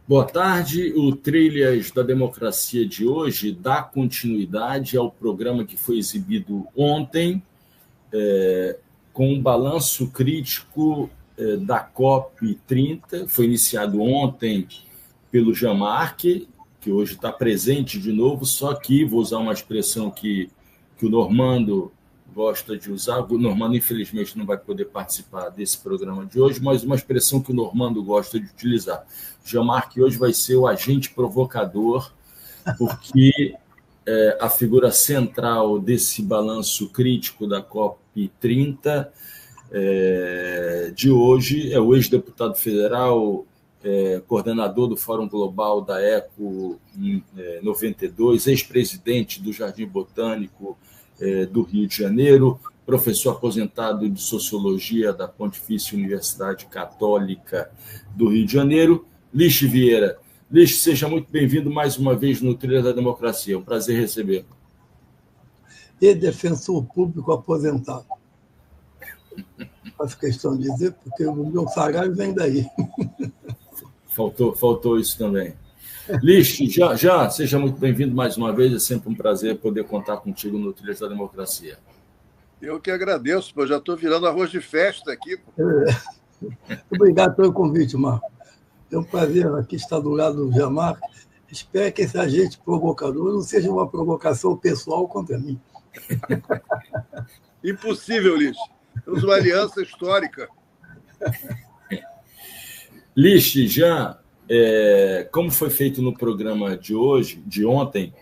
Boa tarde. O Trilhas da Democracia de hoje dá continuidade ao programa que foi exibido ontem, com um balanço crítico da COP30. Foi iniciado ontem pelo Jean-Marc, que hoje está presente de novo, só que vou usar uma expressão que o Normando gosta de usar. O Normando, infelizmente, não vai poder participar desse programa de hoje, mas uma expressão que o Normando gosta de utilizar. O Jean-Marc hoje vai ser o agente provocador, porque a figura central desse balanço crítico da COP30 de hoje é o ex-deputado federal, coordenador do Fórum Global da ECO em 92, ex-presidente do Jardim Botânico do Rio de Janeiro, professor aposentado de Sociologia da Pontifícia Universidade Católica do Rio de Janeiro, Lixe Vieira. Lixe, seja muito bem-vindo mais uma vez no Trilha da Democracia. É um prazer recebê-lo. E defensor público aposentado. Faço questão de dizer, porque o meu salário vem daí. Faltou isso também. Lixe, já seja muito bem-vindo mais uma vez. É sempre um prazer poder contar contigo no Trilhas da Democracia. Eu que agradeço, eu já estou virando arroz de festa aqui. Obrigado pelo convite, Marco. É um prazer aqui estar do lado do Jean-Marc. Espero que esse agente provocador não seja uma provocação pessoal contra mim. Impossível, Lixe. Temos uma aliança histórica. Lixe, Jean, como foi feito no programa de ontem,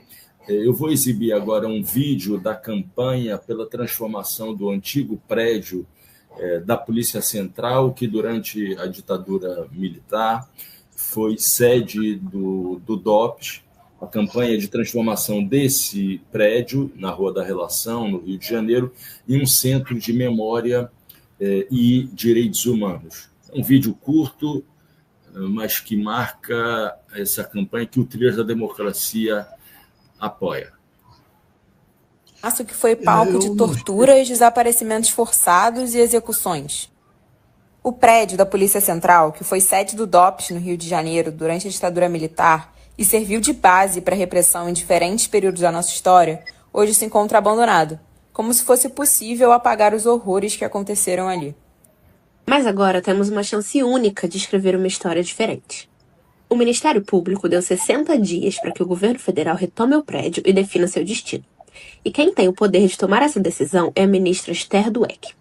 eu vou exibir agora um vídeo da campanha pela transformação do antigo prédio da Polícia Central, que durante a ditadura militar foi sede do DOPS, a campanha de transformação desse prédio na Rua da Relação, no Rio de Janeiro, em um centro de memória e direitos humanos. Um vídeo curto, mas que marca essa campanha que o Trilhas da Democracia apoia. Acho que foi palco de torturas, desaparecimentos forçados e execuções. O prédio da Polícia Central, que foi sede do DOPS no Rio de Janeiro durante a ditadura militar e serviu de base para a repressão em diferentes períodos da nossa história, hoje se encontra abandonado, como se fosse possível apagar os horrores que aconteceram ali. Mas agora temos uma chance única de escrever uma história diferente. O Ministério Público deu 60 dias para que o governo federal retome o prédio e defina seu destino. E quem tem o poder de tomar essa decisão é a ministra Esther Dweck.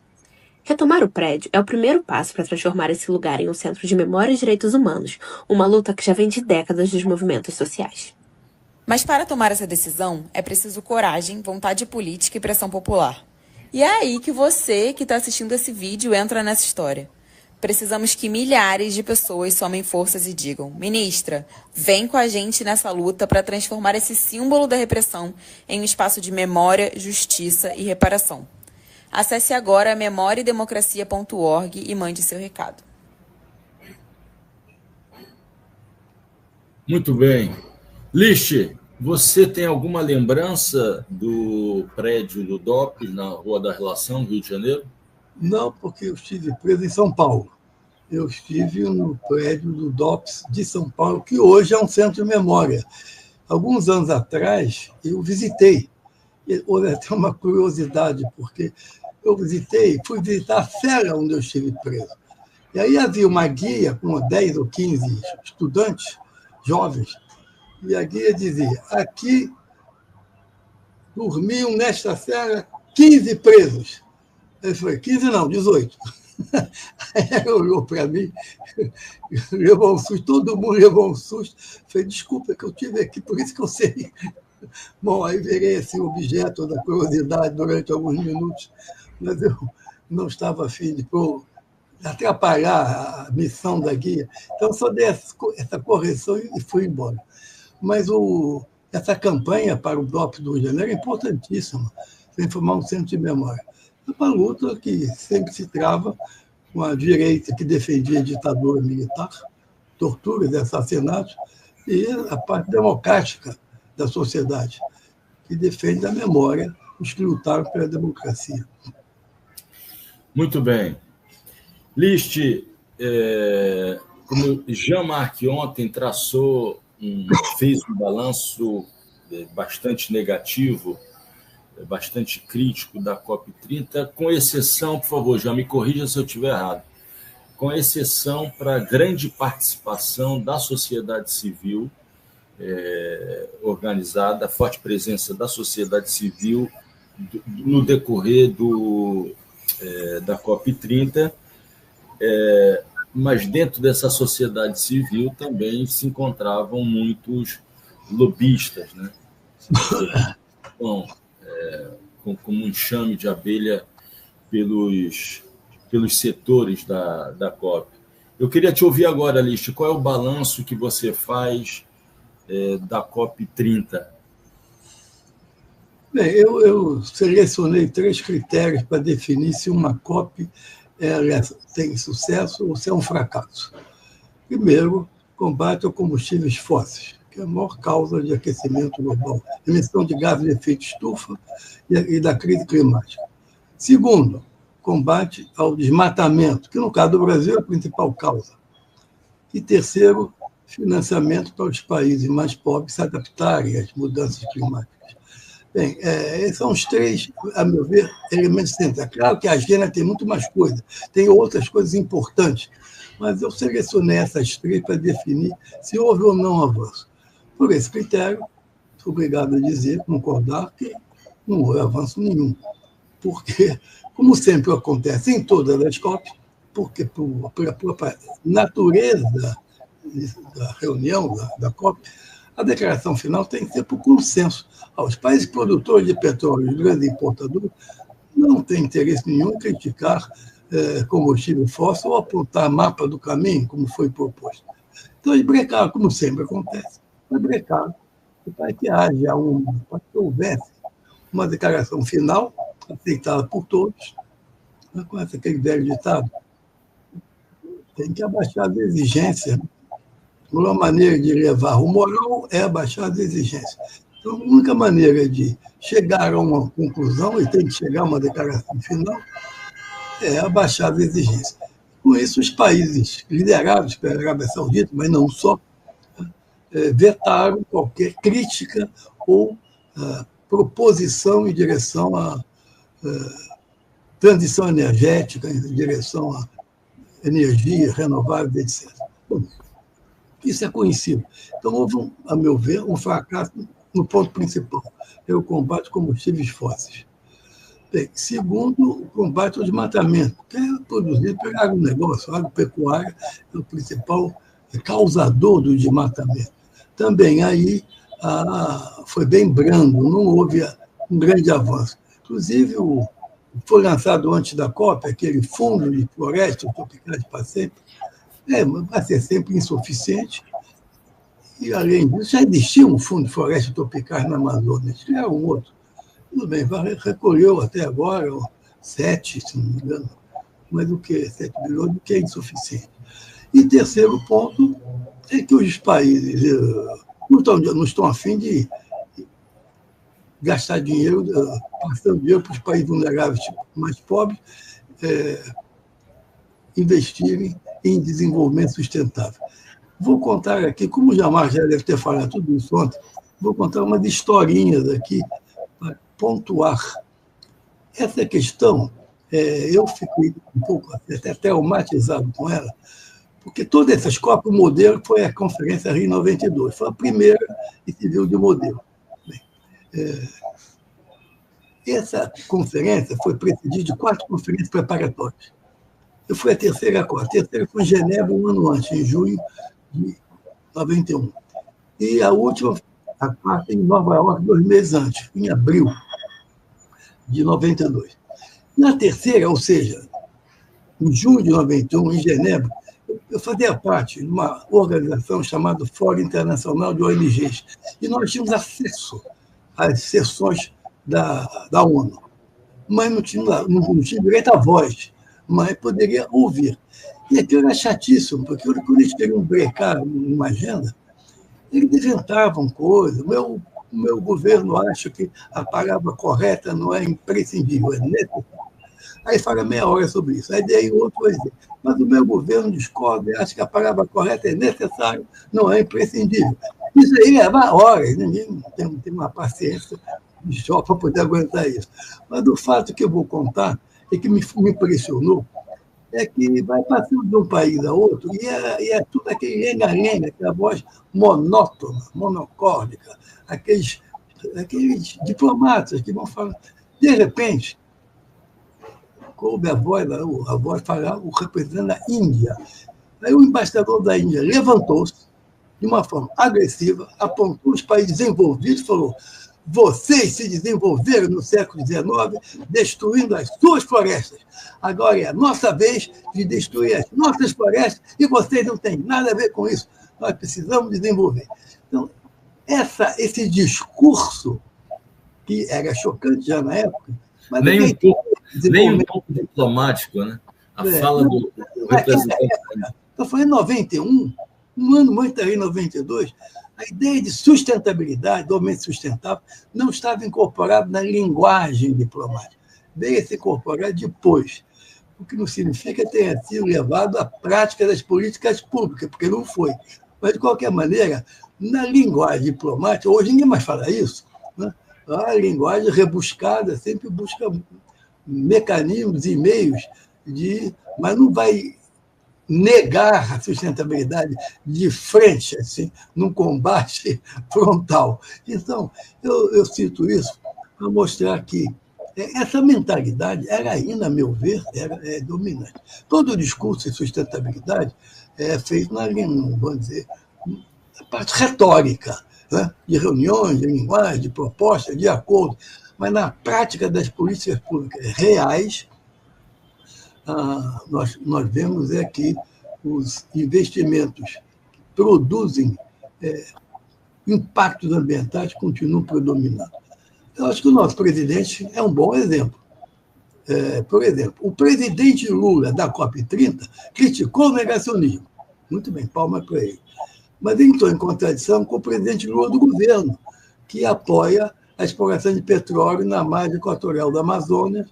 Retomar o prédio é o primeiro passo para transformar esse lugar em um centro de memória e direitos humanos, uma luta que já vem de décadas dos movimentos sociais. Mas para tomar essa decisão, é preciso coragem, vontade política e pressão popular. E é aí que você, que está assistindo esse vídeo, entra nessa história. Precisamos que milhares de pessoas somem forças e digam: ministra, vem com a gente nessa luta para transformar esse símbolo da repressão em um espaço de memória, justiça e reparação. Acesse agora memoriademocracia.org e mande seu recado. Muito bem. Lixe, você tem alguma lembrança do prédio do DOPS na Rua da Relação, Rio de Janeiro? Não, porque eu estive preso em São Paulo. Eu estive no prédio do DOPS de São Paulo, que hoje é um centro de memória. Alguns anos atrás, eu visitei. Houve até uma curiosidade, porque eu fui visitar a cela onde eu estive preso. E aí havia uma guia com 10 ou 15 estudantes jovens, e a guia dizia: aqui dormiam nesta cela 15 presos. Eu falei: 15 não, 18. Aí ela olhou para mim, levou um susto, todo mundo levou um susto. Eu falei: desculpa, que eu estive aqui, por isso que eu sei. Bom, aí virei esse objeto da curiosidade durante alguns minutos, mas eu não estava afim de atrapalhar a missão da guia. Então, só dei essa correção e fui embora. Mas essa campanha para o DOPS do Rio de Janeiro é importantíssima, para formar um centro de memória. É uma luta que sempre se trava com a direita que defendia a ditadura militar, torturas e assassinatos, e a parte democrática da sociedade, que defende a memória, os que lutaram pela democracia. Muito bem. Lixe, como Jean-Marc ontem fez um balanço bastante negativo, bastante crítico da COP30, com exceção, por favor, já me corrija se eu estiver errado, com exceção para a grande participação da sociedade civil organizada, a forte presença da sociedade civil no decorrer da COP30, mas dentro dessa sociedade civil também se encontravam muitos lobistas, né? Bom, como um enxame de abelha pelos setores da COP. Eu queria te ouvir agora, Alice, qual é o balanço que você faz da COP30? Bem, eu selecionei 3 critérios para definir se uma COP tem sucesso ou se é um fracasso. Primeiro, combate aos combustíveis fósseis, que é a maior causa de aquecimento global, emissão de gases de efeito estufa e da crise climática. Segundo, combate ao desmatamento, que no caso do Brasil é a principal causa. E terceiro, financiamento para os países mais pobres se adaptarem às mudanças climáticas. Bem, esses são os 3, a meu ver, elementos centrais. Claro que a agenda tem muito mais coisas, tem outras coisas importantes, mas eu selecionei essas 3 para definir se houve ou não avanço. Por esse critério, sou obrigado a dizer, concordar, que não houve avanço nenhum. Porque, como sempre acontece em todas as COP, porque pela própria natureza da reunião, da COP, a declaração final tem que ser por consenso. Os países produtores de petróleo, os grandes importadores, não têm interesse nenhum em criticar combustível fóssil ou apontar mapa do caminho, como foi proposto. Então, eles brecaram, como sempre acontece, mas brecaram para que para que houvesse uma declaração final aceitada por todos, com aquele velho ditado, tem que abaixar as exigências. Uma maneira de levar o moral é abaixar as exigências. Então, a única maneira de chegar a uma conclusão, e tem que chegar a uma declaração final, é abaixar as exigências. Com isso, os países liderados pela Arábia Saudita, mas não só, vetaram qualquer crítica ou proposição em direção à transição energética, em direção à energia renovável, etc. Bom, isso é conhecido. Então, houve, a meu ver, um fracasso no ponto principal, é o combate a combustíveis fósseis. Bem, segundo, o combate ao desmatamento, que é produzido pelo agronegócio. A agropecuária é o principal causador do desmatamento. Também aí foi bem brando, não houve um grande avanço. Inclusive, foi lançado antes da COP, aquele fundo de floresta tropicais para sempre, vai ser sempre insuficiente. E, além disso, já existia um fundo de floresta tropicais na Amazônia, que era um outro. Tudo bem, recolheu até agora 7, se não me engano, mas o que 7 bilhões, o que é insuficiente. E terceiro ponto é que os países não estão a fim de gastar dinheiro, passando dinheiro para os países vulneráveis mais pobres, investirem em desenvolvimento sustentável. Vou contar aqui, como o Jean-Marc já deve ter falado tudo isso ontem, vou contar umas historinhas aqui para pontuar. Essa questão, eu fiquei um pouco até traumatizado com ela, porque todas essas COP, o modelo foi a Conferência Rio 92, foi a primeira que se viu de modelo. Bem, essa conferência foi precedida de 4 conferências preparatórias. Eu fui a terceira COP. A terceira foi em Genebra um ano antes, em junho de 91. E a última, a quarta, em Nova York, 2 meses antes, em abril de 92. Na terceira, ou seja, em junho de 91, em Genebra, eu fazia parte de uma organização chamada Fórum Internacional de ONGs, e nós tínhamos acesso às sessões da ONU. Mas não tinha direito à voz, mas poderia ouvir. E aquilo era chatíssimo, porque quando eles queriam brecar uma agenda, eles inventavam coisas. O meu governo acha que a palavra correta não é imprescindível, é necessário. Aí fala meia hora sobre isso. Aí daí o outro vai dizer, mas o meu governo discorda e acha que a palavra correta é necessário, não é imprescindível. Isso aí leva horas, ninguém tem uma paciência de show para poder aguentar isso. Mas o fato que eu vou contar, e que me impressionou, é que vai passando de um país a outro e é tudo aquele lenga-lenga, aquela voz monótona, monocórdica, aqueles diplomatas que vão falar. De repente, coube a voz falar o representante da Índia. Aí o embaixador da Índia levantou-se de uma forma agressiva, apontou os países desenvolvidos e falou: vocês se desenvolveram no século XIX destruindo as suas florestas. Agora é a nossa vez de destruir as nossas florestas e vocês não têm nada a ver com isso. Nós precisamos desenvolver. Então, esse discurso, que era chocante já na época, mas nem um pouco diplomático, né? A fala do representante. Então, foi em 91, um ano mais tarde, em 92, a ideia de sustentabilidade, do aumento sustentável, não estava incorporada na linguagem diplomática. Veio a se incorporar depois, o que não significa que tenha sido levado à prática das políticas públicas, porque não foi. Mas, de qualquer maneira, na linguagem diplomática, hoje ninguém mais fala isso, né? A linguagem rebuscada sempre busca mecanismos e meios mas não vai negar a sustentabilidade de frente, assim, num combate frontal. Então, eu cito isso para mostrar que essa mentalidade era ainda, a meu ver, é dominante. Todo o discurso de sustentabilidade é feito vamos dizer, na parte retórica, né? De reuniões, de linguagem, de propostas, de acordo, mas na prática das políticas públicas reais, nós vemos que os investimentos que produzem impactos ambientais continuam predominando. Eu acho que o nosso presidente é um bom exemplo. Por exemplo, o presidente Lula, da COP30, criticou o negacionismo. Muito bem, palmas para ele. Mas ele entrou em contradição com o presidente Lula do governo, que apoia a exploração de petróleo na margem equatorial da Amazônia,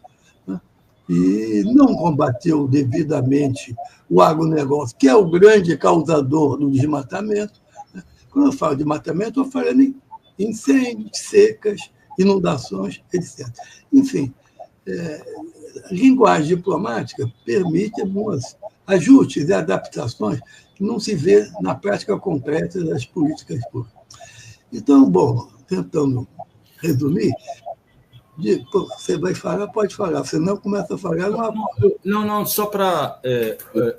né? E não combateu devidamente o agronegócio, que é o grande causador do desmatamento. Né? Quando eu falo de desmatamento, eu estou falando em incêndios, secas, inundações, etc. Enfim, a linguagem diplomática permite alguns ajustes e adaptações que não se vê na prática concreta das políticas públicas. Então, bom, tentando resumir, você vai falar, pode falar, você não começa a falar. Não, só para...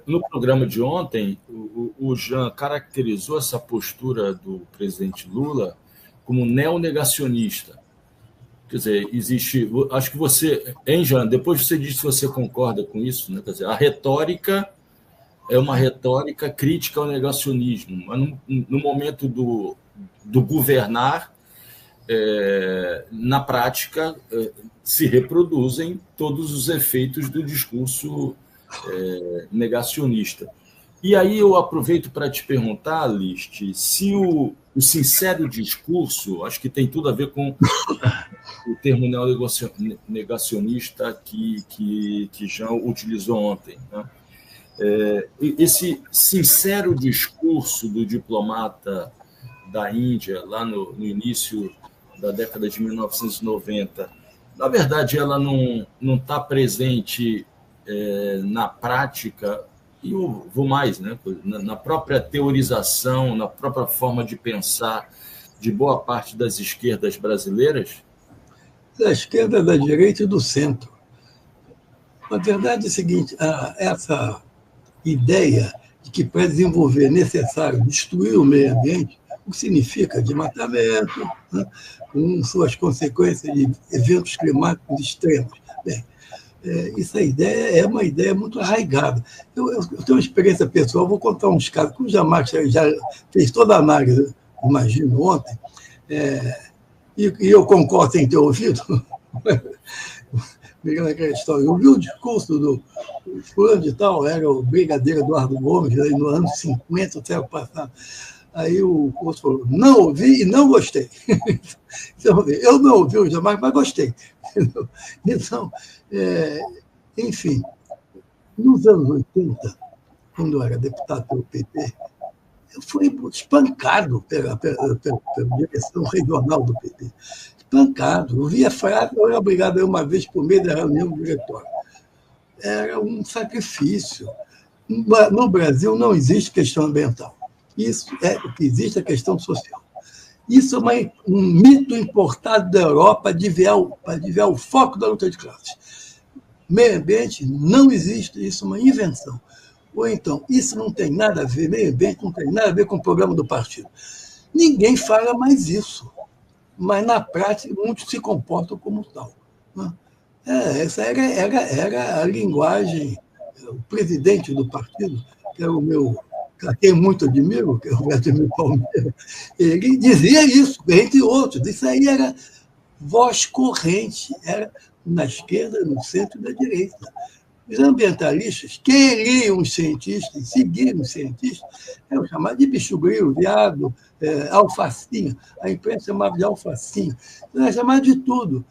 no programa de ontem, o Jean caracterizou essa postura do presidente Lula como neonegacionista. Quer dizer, existe... Acho que você... Hein, Jean? Depois você diz se você concorda com isso, né? Quer dizer, a retórica é uma retórica crítica ao negacionismo, mas no momento do governar, na prática, se reproduzem todos os efeitos do discurso negacionista. E aí eu aproveito para te perguntar, List, se o sincero discurso, acho que tem tudo a ver com o termo negacionista que Jean utilizou ontem, né? Esse sincero discurso do diplomata da Índia, lá no início da década de 1990, na verdade, ela não está presente na prática, e eu vou mais, né, na própria teorização, na própria forma de pensar de boa parte das esquerdas brasileiras? Da esquerda, da direita e do centro. A verdade é a seguinte, essa ideia de que para desenvolver é necessário destruir o meio ambiente, o que significa desmatamento, né, com suas consequências de eventos climáticos extremos. Bem, essa ideia é uma ideia muito arraigada. Eu tenho uma experiência pessoal, vou contar uns casos, que o Jean-Marc já fez toda a análise, imagino, ontem, e eu concordo sem ter ouvido. Aquela história. Eu vi o discurso do fulano de tal, era o brigadeiro Eduardo Gomes, aí no ano 50 do século passado. Aí o curso falou, não ouvi e não gostei. Então, eu não ouvi o Jean-Marc, mas gostei. Então, Enfim, nos anos 80, quando eu era deputado pelo PT, eu fui espancado pela direção regional do PT. Espancado. Eu via frase, eu era obrigado a ir uma vez por mês da reunião do diretório. Era um sacrifício. No Brasil não existe questão ambiental. Isso é o que existe, a questão social. Isso é um mito importado da Europa para desviar o foco da luta de classes. Meio ambiente não existe, isso é uma invenção. Ou então, isso não tem nada a ver, meio ambiente não tem nada a ver com o programa do partido. Ninguém fala mais isso, mas na prática muitos se comportam como tal. Essa era a linguagem. O presidente do partido, que era a quem muito admiro, que é o Vladimir Palmeira, ele dizia isso, entre outros. Isso aí era voz corrente, era na esquerda, no centro e na direita. Os ambientalistas queriam os cientistas, seguiam os cientistas, eram chamados de bicho-grilo, viado, alfacinha. A imprensa chamava de alfacinha. Era chamado de tudo.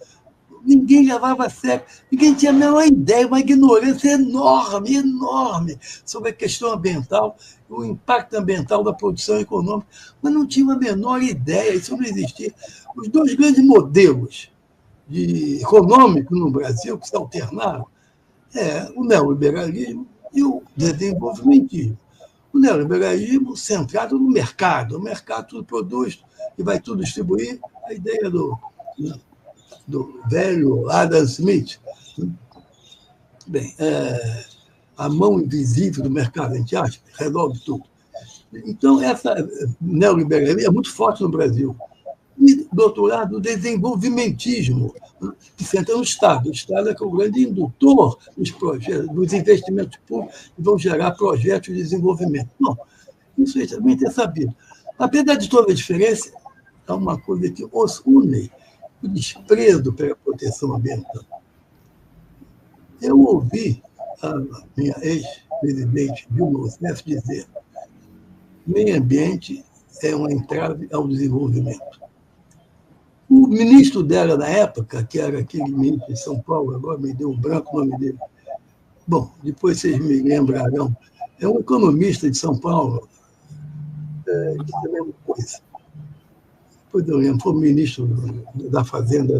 Ninguém levava a sério, ninguém tinha a menor ideia, uma ignorância enorme, enorme sobre a questão ambiental, o impacto ambiental da produção econômica, mas não tinha a menor ideia, isso não existia. Os dois grandes modelos econômicos no Brasil que se alternaram o neoliberalismo e o desenvolvimentismo. O neoliberalismo centrado no mercado. O mercado tudo produz e vai tudo distribuir. A ideia do velho Adam Smith. Bem, a mão invisível do mercado, a gente acha, resolve tudo. Então, essa neoliberalismo é muito forte no Brasil. E, do outro lado, o desenvolvimentismo, que senta no Estado. O Estado é que é o grande indutor dos projetos, dos investimentos públicos que vão gerar projetos de desenvolvimento. Bom, isso também é sabido. Apesar de toda a diferença, há uma coisa que os une, o desprezo pela proteção ambiental. Eu ouvi a minha ex-presidente Dilma Rousseff dizer: meio ambiente é uma entrave ao desenvolvimento. O ministro dela na época, que era aquele ministro de São Paulo, agora me deu um branco o nome dele. Bom, depois vocês me lembrarão. É um economista de São Paulo, disse a mesma coisa. Depois eu lembro, foi o ministro da Fazenda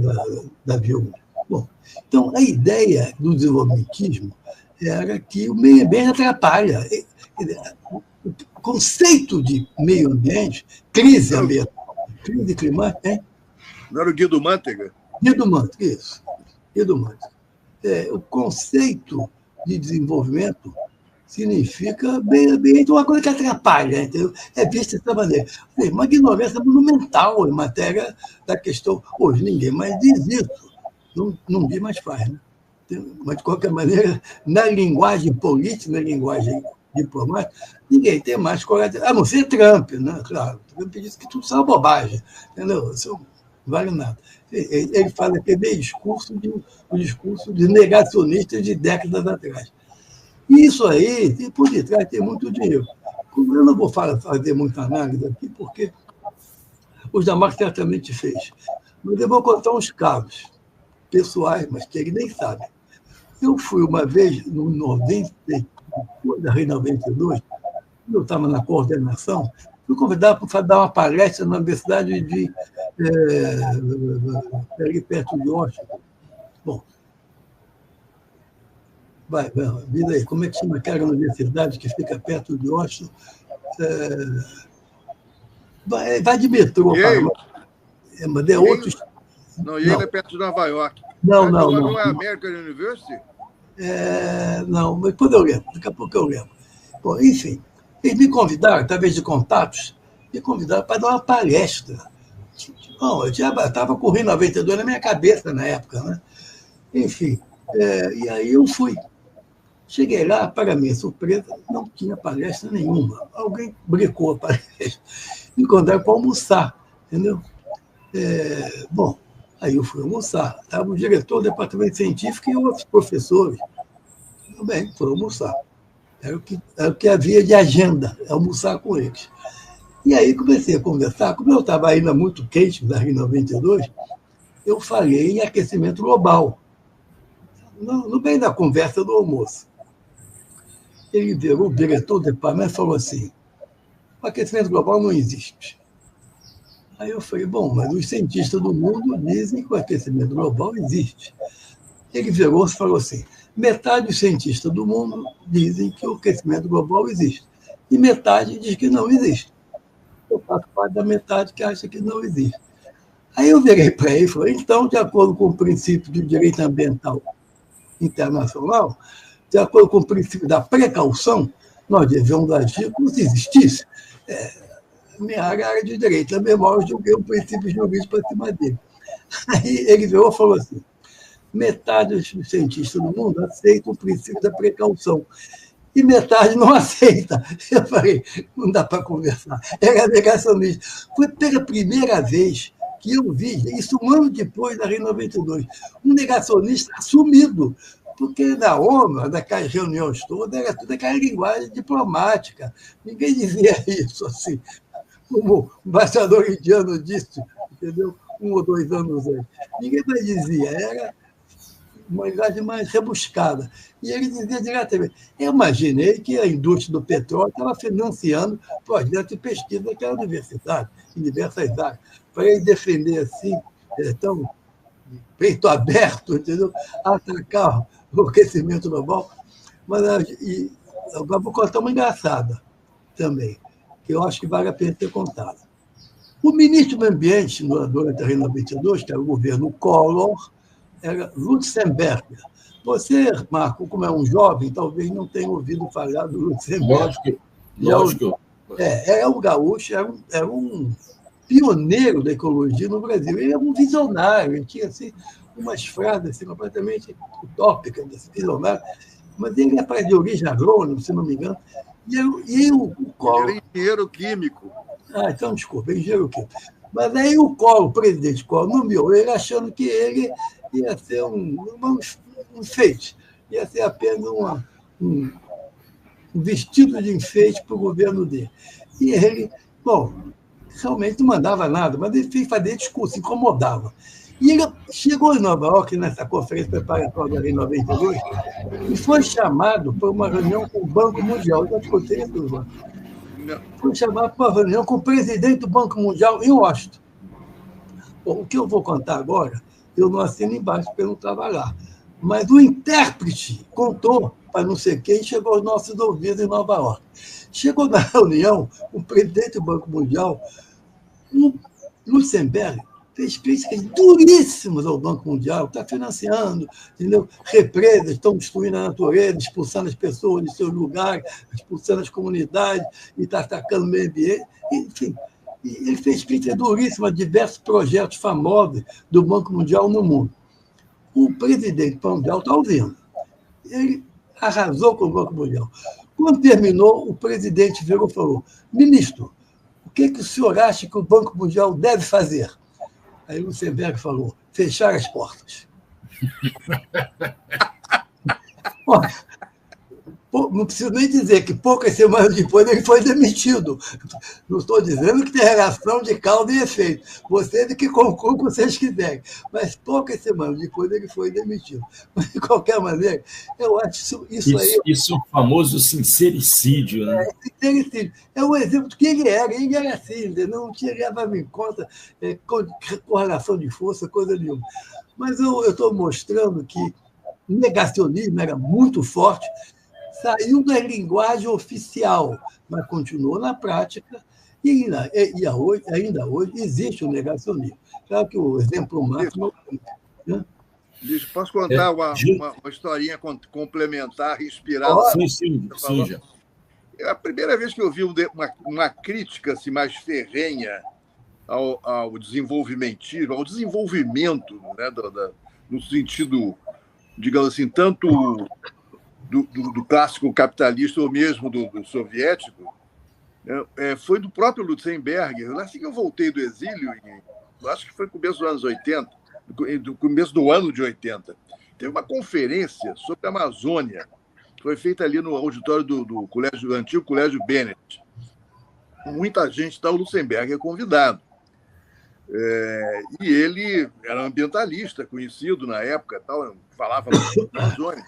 da Dilma. Bom, então, a ideia do desenvolvimentismo era que o meio ambiente atrapalha. O conceito de meio ambiente, crise ambiental, crise climática, hein? Não era o Guido Mantega? Guido Mantega, isso. Guido Mantega. O conceito de desenvolvimento significa meio ambiente, uma coisa que atrapalha, entendeu? É visto dessa maneira. Uma ignorância monumental em matéria da questão. Hoje ninguém mais diz isso. Não diz mais faz, né? Mas, de qualquer maneira, na linguagem política, na linguagem diplomática, ninguém tem mais coragem. A não ser Trump, né? Claro. Trump disse que tudo isso é uma bobagem. Entendeu? Isso não vale nada. Ele fala aquele discurso de negacionistas de décadas atrás. Isso aí, por detrás, tem muito dinheiro. Eu não vou fazer muita análise aqui, porque o Damar certamente fez. Mas eu vou contar uns casos pessoais, mas que ele nem sabe. Eu fui uma vez, no 90, da Rei 92, eu estava na coordenação, fui convidado para dar uma palestra na Universidade ali perto de Washington. Bom, vai, diz aí, como é que chama aquela universidade que fica perto de Washington? Vai de metrô, mas é outro. Não, Yale é perto de Nova York. Não. Não é American University? Não, mas depois eu lembro, daqui a pouco eu lembro. Bom, enfim, eles me convidaram, através de contatos, para dar uma palestra. Bom, eu estava com o Rio 92 na minha cabeça na época, né? Enfim, e aí eu fui. Cheguei lá, para minha surpresa, não tinha palestra nenhuma. Alguém brecou a palestra. Me encontraram para almoçar, entendeu? Bom, aí eu fui almoçar. Estava o diretor do departamento científico e outros professores. Tudo bem, fui almoçar. Era o que havia de agenda, almoçar com eles. E aí comecei a conversar. Como eu estava ainda muito quente, na Rio 92, eu falei em aquecimento global. no meio da conversa do almoço. Ele virou o diretor do departamento e falou assim: o aquecimento global não existe. Aí eu falei: bom, mas os cientistas do mundo dizem que o aquecimento global existe. Ele virou-se e falou assim: metade dos cientistas do mundo dizem que o aquecimento global existe, e metade diz que não existe. Eu faço parte da metade que acha que não existe. Aí eu virei para ele e falei: então, de acordo com o princípio do direito ambiental internacional, de acordo com o princípio da precaução, nós devemos agir como se existisse. Minha área de direito, a memória, eu joguei um princípio jurídico para cima dele. Aí ele virou e falou assim: metade dos cientistas do mundo aceitam o princípio da precaução e metade não aceita. Eu falei: não dá para conversar. Era negacionista. Foi pela primeira vez que eu vi, isso um ano depois da Rio 92, um negacionista assumido, porque na ONU, daquelas reuniões todas, era tudo aquela linguagem diplomática. Ninguém dizia isso assim, como o embaixador indiano disse, entendeu? 1 ou 2 anos antes. Ninguém mais dizia, era uma linguagem mais rebuscada. E ele dizia diretamente: eu imaginei que a indústria do petróleo estava financiando projetos de pesquisa daquela universidade, em diversas áreas. Para ele defender assim, tão peito aberto, entendeu? Atacar o aquecimento global. Mas agora vou contar uma engraçada também, que eu acho que vale a pena ser contada. O ministro do Ambiente, durante a Rio 92, que era o governo Collor, era Lutzenberger. Você, Marco, como é um jovem, talvez não tenha ouvido falar do Lutzenberger. Lógico. Era um gaúcho, era um pioneiro da ecologia no Brasil. Ele era um visionário, ele tinha assim, umas frases assim, completamente utópicas, desse visionário, mas ele era de origem agrônoma, se não me engano. E o Collor... Ele era engenheiro químico. Então, desculpa, engenheiro químico. Mas aí o presidente Collor, nomeou ele achando que ele ia ser um enfeite, ia ser apenas um vestido de enfeite para o governo dele. E ele, realmente não mandava nada, mas ele fez fazer discurso, incomodava. E ele chegou em Nova York, nessa conferência preparatória em 92, e foi chamado para uma reunião com o Banco Mundial. Já te contei isso, João? Foi chamado para uma reunião com o presidente do Banco Mundial em Washington. Bom, o que eu vou contar agora, eu não assino embaixo porque eu não estava lá. Mas o intérprete contou para não sei quem, chegou aos nossos ouvidos em Nova York. Chegou na reunião, o presidente do Banco Mundial, o Lutzenberger, fez críticas duríssimas ao Banco Mundial, está financiando, entendeu? Represas, estão destruindo a natureza, expulsando as pessoas de seus lugares, expulsando as comunidades, e está atacando o meio ambiente, enfim. E ele fez críticas duríssimas a diversos projetos famosos do Banco Mundial no mundo. O presidente do Banco Mundial está ouvindo. Ele arrasou com o Banco Mundial. Quando terminou, o presidente virou e falou: ministro, o que o senhor acha que o Banco Mundial deve fazer? Aí o Lutzenberger falou: fechar as portas. Não preciso nem dizer que poucas semanas depois ele foi demitido. Não estou dizendo que tem relação de causa e efeito. Vocês que concluam o que vocês quiserem. Mas poucas semanas depois ele foi demitido. Mas, de qualquer maneira, eu acho isso aí... Isso é o famoso sincericídio, né? Sincericídio. É um exemplo do que ele era. Ele era assim, não tinha levado em conta correlação de força, coisa nenhuma. Mas eu estou mostrando que o negacionismo era muito forte, saiu da linguagem oficial, mas continuou na prática, e ainda hoje existe o negacionismo. Claro que o exemplo máximo... Né? Posso contar uma historinha complementar, inspirada? Sim, já. É a primeira vez que eu vi uma crítica assim, mais ferrenha ao desenvolvimentismo, ao desenvolvimento, né, no sentido, digamos assim, tanto... Do clássico capitalista ou mesmo do soviético, foi do próprio Lutzenberger. Assim que eu voltei do exílio, acho que foi no começo dos anos 80, no começo do ano de 80, teve uma conferência sobre a Amazônia, que foi feita ali no auditório do antigo Colégio Bennett. Muita gente, o Lutzenberger convidado. E ele era ambientalista, conhecido na época, tal, falava muito da Amazônia.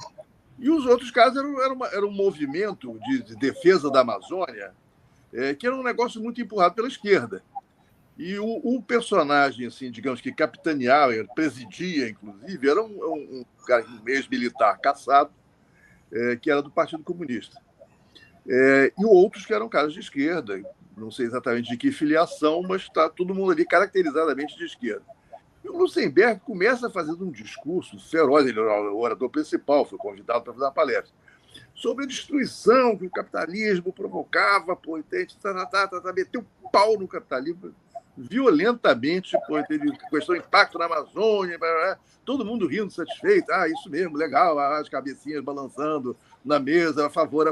E os outros casos era um movimento de defesa da Amazônia, que era um negócio muito empurrado pela esquerda. E um personagem, assim, digamos que capitaneava, presidia, inclusive, era um cara, um ex-militar caçado, que era do Partido Comunista. E outros que eram caras de esquerda, não sei exatamente de que filiação, mas está todo mundo ali caracterizadamente de esquerda. E o Luxemburgo começa fazendo um discurso feroz, ele era o orador principal, foi convidado para fazer uma palestra, sobre a destruição que o capitalismo provocava, meteu um pau no capitalismo violentamente, teve questão de impacto na Amazônia, todo mundo rindo, satisfeito, isso mesmo, legal, as cabecinhas balançando na mesa, a favor.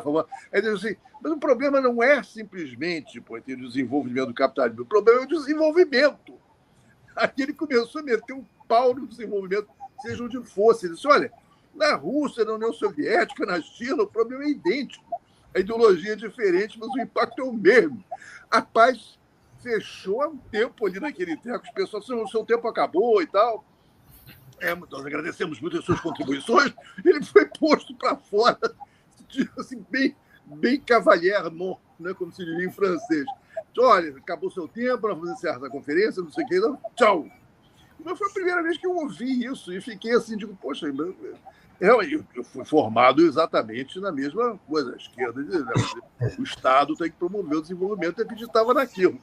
Aí diz assim, mas o problema não é simplesmente o desenvolvimento do capitalismo, o problema é o desenvolvimento. Aí ele começou a meter um pau no desenvolvimento, seja onde fosse. Ele disse, olha, na Rússia, na União Soviética, na China, o problema é idêntico. A ideologia é diferente, mas o impacto é o mesmo. A paz fechou há um tempo ali naquele tempo, as pessoas, o seu tempo acabou e tal. Nós agradecemos muito as suas contribuições. Ele foi posto para fora, assim, bem cavalièrement, né, como se diria em francês. Olha, acabou o seu tempo, nós vamos encerrar a conferência, não sei o que, então, tchau. Mas foi a primeira vez que eu ouvi isso e fiquei assim, digo, poxa, eu fui formado exatamente na mesma coisa. A esquerda, o Estado tem que promover o desenvolvimento, eu acreditava naquilo.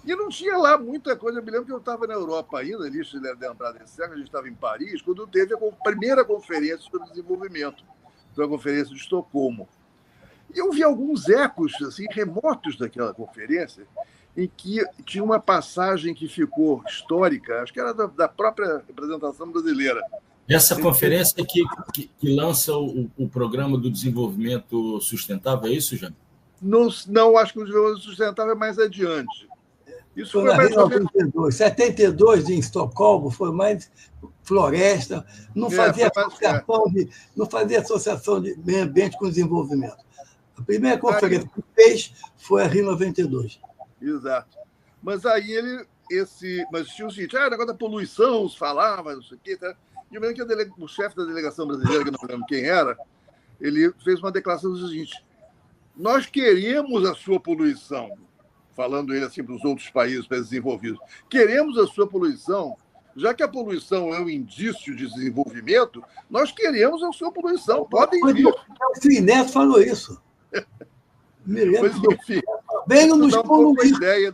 E não tinha lá muita coisa. Eu me lembro que eu estava na Europa ainda, ali, se deve lembrar desse século, a gente estava em Paris, quando teve a primeira conferência sobre desenvolvimento, foi a conferência de Estocolmo. E eu vi alguns ecos assim, remotos daquela conferência, em que tinha uma passagem que ficou histórica, acho que era da própria representação brasileira. Essa conferência que lança o Programa do Desenvolvimento Sustentável, é isso, Jean? Não, acho que o desenvolvimento sustentável é mais adiante. Isso foi mais ou menos 72 em Estocolmo, foi mais floresta, não fazia associação de meio ambiente com desenvolvimento. A primeira conferência que fez foi a Rio 92. Exato. Mas aí mas tinha o seguinte, negócio da poluição, se falava, não sei o quê, tá? E eu lembro que o chefe da delegação brasileira, que eu não lembro quem era, ele fez uma declaração do seguinte, nós queremos a sua poluição, falando ele assim para os outros países desenvolvidos, queremos a sua poluição, já que a poluição é um indício de desenvolvimento, nós queremos a sua poluição, podem vir. O Fim Neto falou isso. Me lembro. Mas, enfim, venham nos poluir. A ideia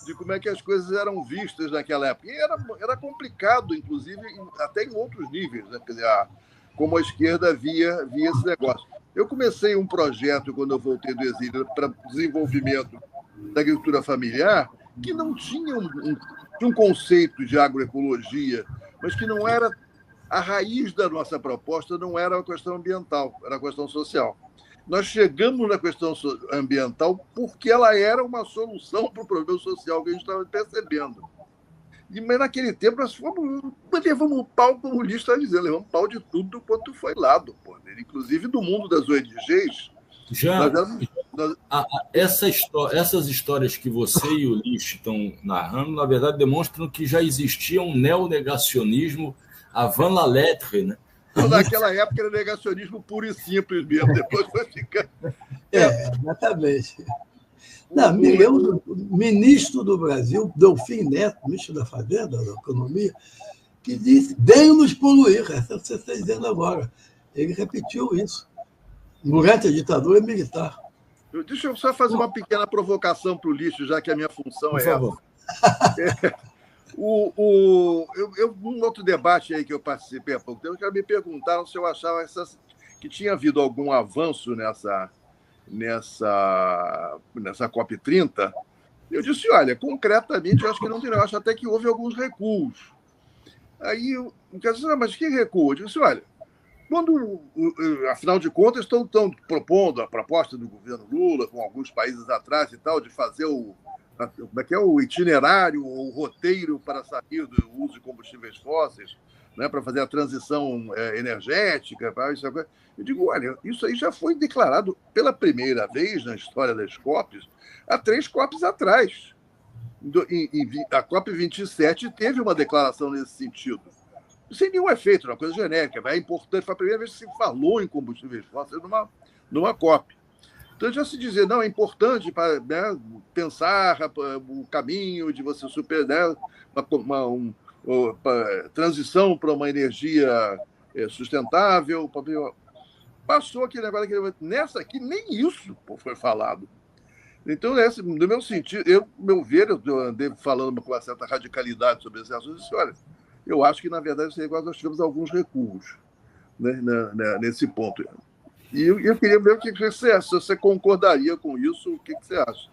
de como é que as coisas eram vistas naquela época. E era complicado, inclusive, até em outros níveis, né? Quer dizer, como a esquerda via esse negócio. Eu comecei um projeto, quando eu voltei do exílio, para desenvolvimento da agricultura familiar, que não tinha um conceito de agroecologia, mas que não era a raiz da nossa proposta, não era a questão ambiental, era a questão social. Nós chegamos na questão ambiental porque ela era uma solução para o problema social que a gente estava percebendo. Mas naquele tempo nós levamos um pau, como o Ulisses está dizendo, levamos um pau de tudo quanto foi lado, inclusive do mundo das ONGs. Já essas histórias que você e o Ulisses estão narrando, na verdade, demonstram que já existia um neonegacionismo avant la lettre, né? Naquela época era negacionismo puro e simples mesmo, depois foi ficar... Exatamente. Não, me lembro do ministro do Brasil, Delfim Neto, ministro da Fazenda, da Economia, que disse, venham nos poluir, essa você está dizendo agora. Ele repetiu isso, durante a ditadura militar. Deixa eu só fazer uma pequena provocação para o Ulisses, já que a minha função é essa. Um outro debate aí que eu participei há pouco tempo, me perguntaram se eu achava que tinha havido algum avanço nessa COP30. Eu disse, olha, concretamente, eu acho que não tem, eu acho até que houve alguns recuos. Aí o cara disse, mas que recuo? Eu disse, olha, quando, afinal de contas, estão propondo a proposta do governo Lula, com alguns países atrás e tal, de fazer o itinerário, o roteiro para sair do uso de combustíveis fósseis, né, para fazer a transição energética. Eu digo, olha, isso aí já foi declarado pela primeira vez na história das COPs, há 3 COPs atrás. A COP27 teve uma declaração nesse sentido, sem nenhum efeito, uma coisa genérica. É importante, foi a primeira vez que se falou em combustíveis fósseis numa COP. Então, já se dizia, não, é importante para, né, pensar o caminho de você superar, né, uma transição para uma energia sustentável. Passou aquele negócio, nessa aqui, nem isso foi falado. Então, no meu sentido, meu ver, eu andei falando com uma certa radicalidade sobre esse assunto, eu disse, olha, eu acho que, na verdade, esse negócio nós tivemos alguns recuos, né, nesse ponto. E eu queria ver o que você acha, se você concordaria com isso, o que você acha?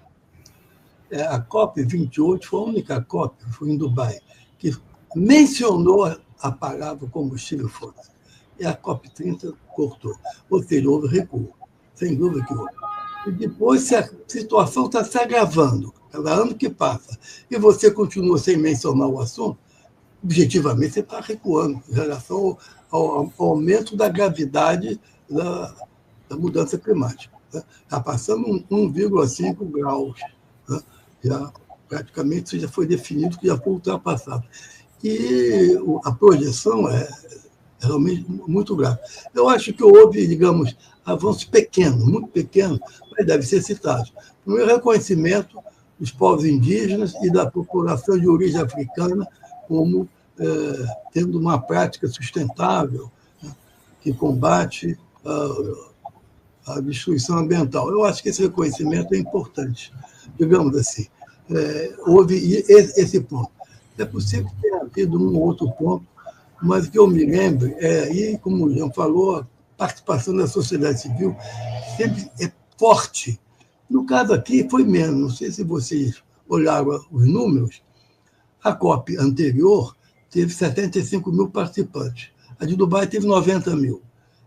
A COP28 foi a única COP, foi em Dubai, que mencionou a palavra combustível fóssil. E a COP30 cortou. Ou seja, houve recuo, sem dúvida que houve. E depois, se a situação está se agravando, cada ano que passa, e você continua sem mencionar o assunto, objetivamente você está recuando em relação ao aumento da gravidade da mudança climática. Está passando 1,5 graus. Né? Já, praticamente isso já foi definido que já foi ultrapassado. E a projeção é realmente muito grave. Eu acho que houve, digamos, avanços pequenos, muito pequenos, mas deve ser citado. Primeiro, reconhecimento dos povos indígenas e da população de origem africana como tendo uma prática sustentável, né, que combate a destruição ambiental. Eu acho que esse reconhecimento é importante, digamos assim. Houve esse ponto. É possível que tenha havido um ou outro ponto, mas que eu me lembro, e como o Jean falou, a participação da sociedade civil sempre é forte. No caso aqui, foi menos. Não sei se vocês olharam os números. A COP anterior teve 75 mil participantes. A de Dubai teve 90 mil.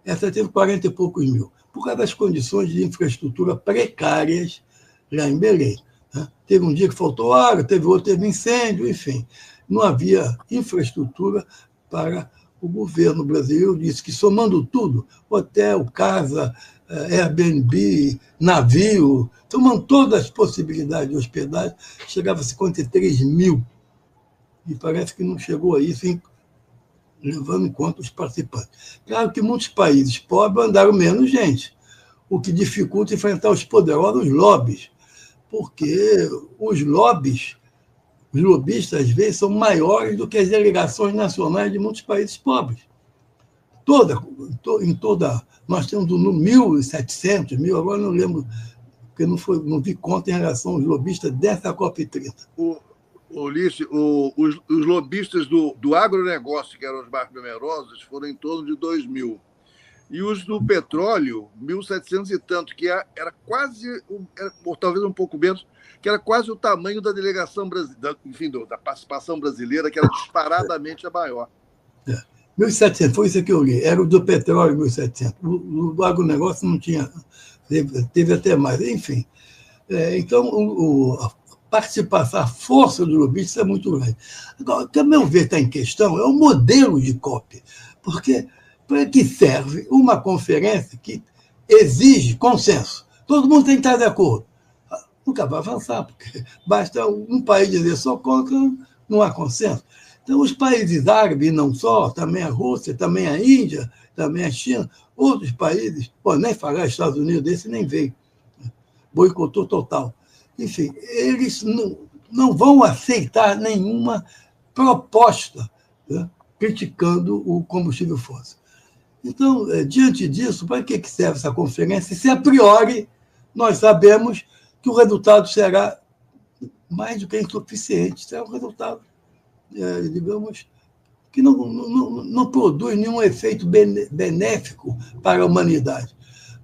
Essa teve 40 e poucos mil, por causa das condições de infraestrutura precárias lá em Belém. Né? Teve um dia que faltou água, teve outro, teve incêndio, enfim. Não havia infraestrutura para o governo brasileiro. Disse que, somando tudo, hotel, casa, Airbnb, navio, tomando todas as possibilidades de hospedagem, chegava a 53 mil. E parece que não chegou a isso, hein? Levando em conta os participantes. Claro que muitos países pobres andaram menos gente, o que dificulta enfrentar os poderosos lobbies, porque os lobbies, os lobistas, às vezes, são maiores do que as delegações nacionais de muitos países pobres. Em toda, nós temos no 1.700, agora não lembro, porque não vi conta em relação aos lobistas dessa COP30. Ulisses, os lobistas do agronegócio, que eram os mais numerosos, foram em torno de 2.000. E os do petróleo, 1.700 e tanto, que era quase, ou talvez um pouco menos, que era quase o tamanho da delegação brasileira, enfim, da participação brasileira, que era disparadamente a maior. 1.700, foi isso que eu li. Era o do petróleo, 1.700. O do agronegócio não tinha, teve até mais. Enfim, então, a participação, a força do lobista é muito grande. Agora, o que, a meu ver, está em questão é o modelo de COP, porque para que serve uma conferência que exige consenso? Todo mundo tem que estar de acordo. Nunca vai avançar, porque basta um país dizer só contra, não há consenso. Então, os países árabes, não só, também a Rússia, também a Índia, também a China, outros países, nem falar Estados Unidos, esse nem veio, boicotou total. Enfim, eles não vão aceitar nenhuma proposta, né, criticando o combustível fóssil. Então, diante disso, para que serve essa conferência? Se a priori nós sabemos que o resultado será mais do que insuficiente, será um resultado, digamos, que não produz nenhum efeito benéfico para a humanidade.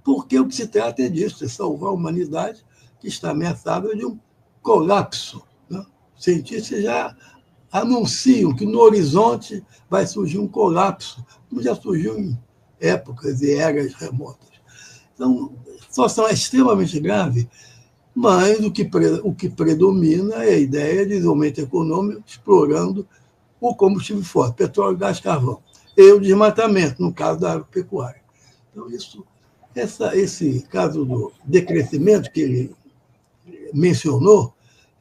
Porque o que se trata é disso, é salvar a humanidade, que está ameaçada de um colapso. Né? Os cientistas já anunciam que no horizonte vai surgir um colapso, como já surgiu em épocas e eras remotas. Então, a situação é extremamente grave, mas o que predomina é a ideia de desenvolvimento econômico explorando o combustível fóssil, petróleo, gás, carvão, e o desmatamento, no caso da agropecuária. Então, esse caso do decrescimento que ele mencionou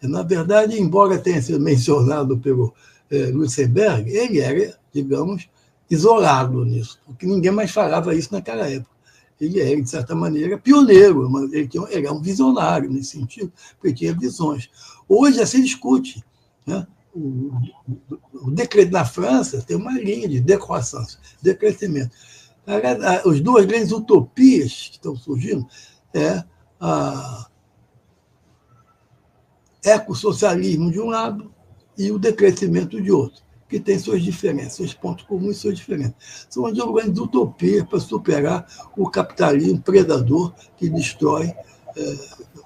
Na verdade, embora tenha sido mencionado pelo Lutzenberg, ele era, digamos, isolado nisso, porque ninguém mais falava isso naquela época. Ele era, de certa maneira, pioneiro, mas ele era um visionário nesse sentido, porque tinha visões. Hoje já se discute, né? O decreto na França tem uma linha de decroissance, decrescimento. As duas grandes utopias que estão surgindo é a ecossocialismo de um lado e o decrescimento de outro, que tem suas diferenças, seus pontos comuns e suas diferenças. São as duas grandes utopias para superar o capitalismo predador que destrói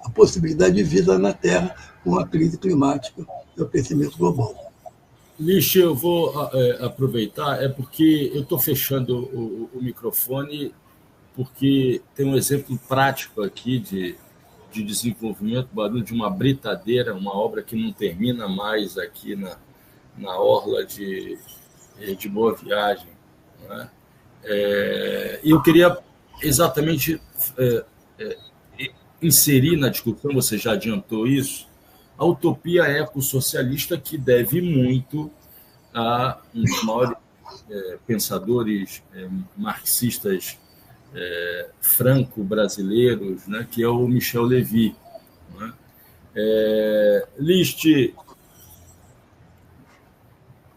a possibilidade de vida na Terra com a crise climática e o aquecimento global. Lixe, eu vou aproveitar, porque eu estou fechando o microfone, porque tem um exemplo prático aqui de desenvolvimento, barulho de uma britadeira, uma obra que não termina mais aqui na orla de Boa Viagem. Né? E eu queria exatamente inserir na discussão, você já adiantou isso, a utopia ecossocialista, que deve muito a um dos maiores pensadores marxistas franco-brasileiros, né, que é o Michel Levy. Né? Lichte,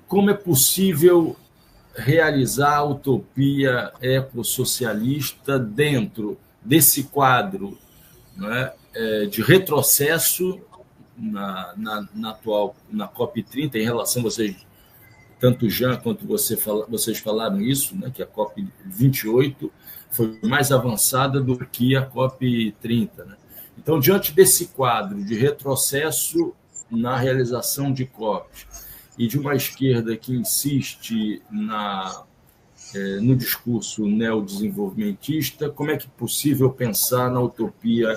como é possível realizar a utopia ecossocialista dentro desse quadro, né, de retrocesso na COP30 em relação a vocês, tanto o Jean quanto vocês falaram isso, né, que a COP28 foi mais avançada do que a COP30. Né? Então, diante desse quadro de retrocesso na realização de COPs e de uma esquerda que insiste no discurso neodesenvolvimentista, como é que é possível pensar na utopia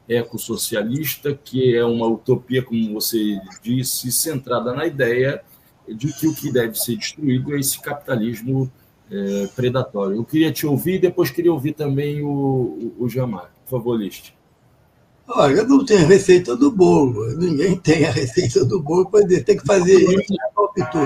ecossocialista, que é uma utopia, como você disse, centrada na ideia de que o que deve ser destruído é esse capitalismo predatório? Eu queria te ouvir e depois queria ouvir também o Jamar. Por favor, Lichte. Olha, não tem receita do bolo. Ninguém tem a receita do bolo para dizer tem que fazer isso.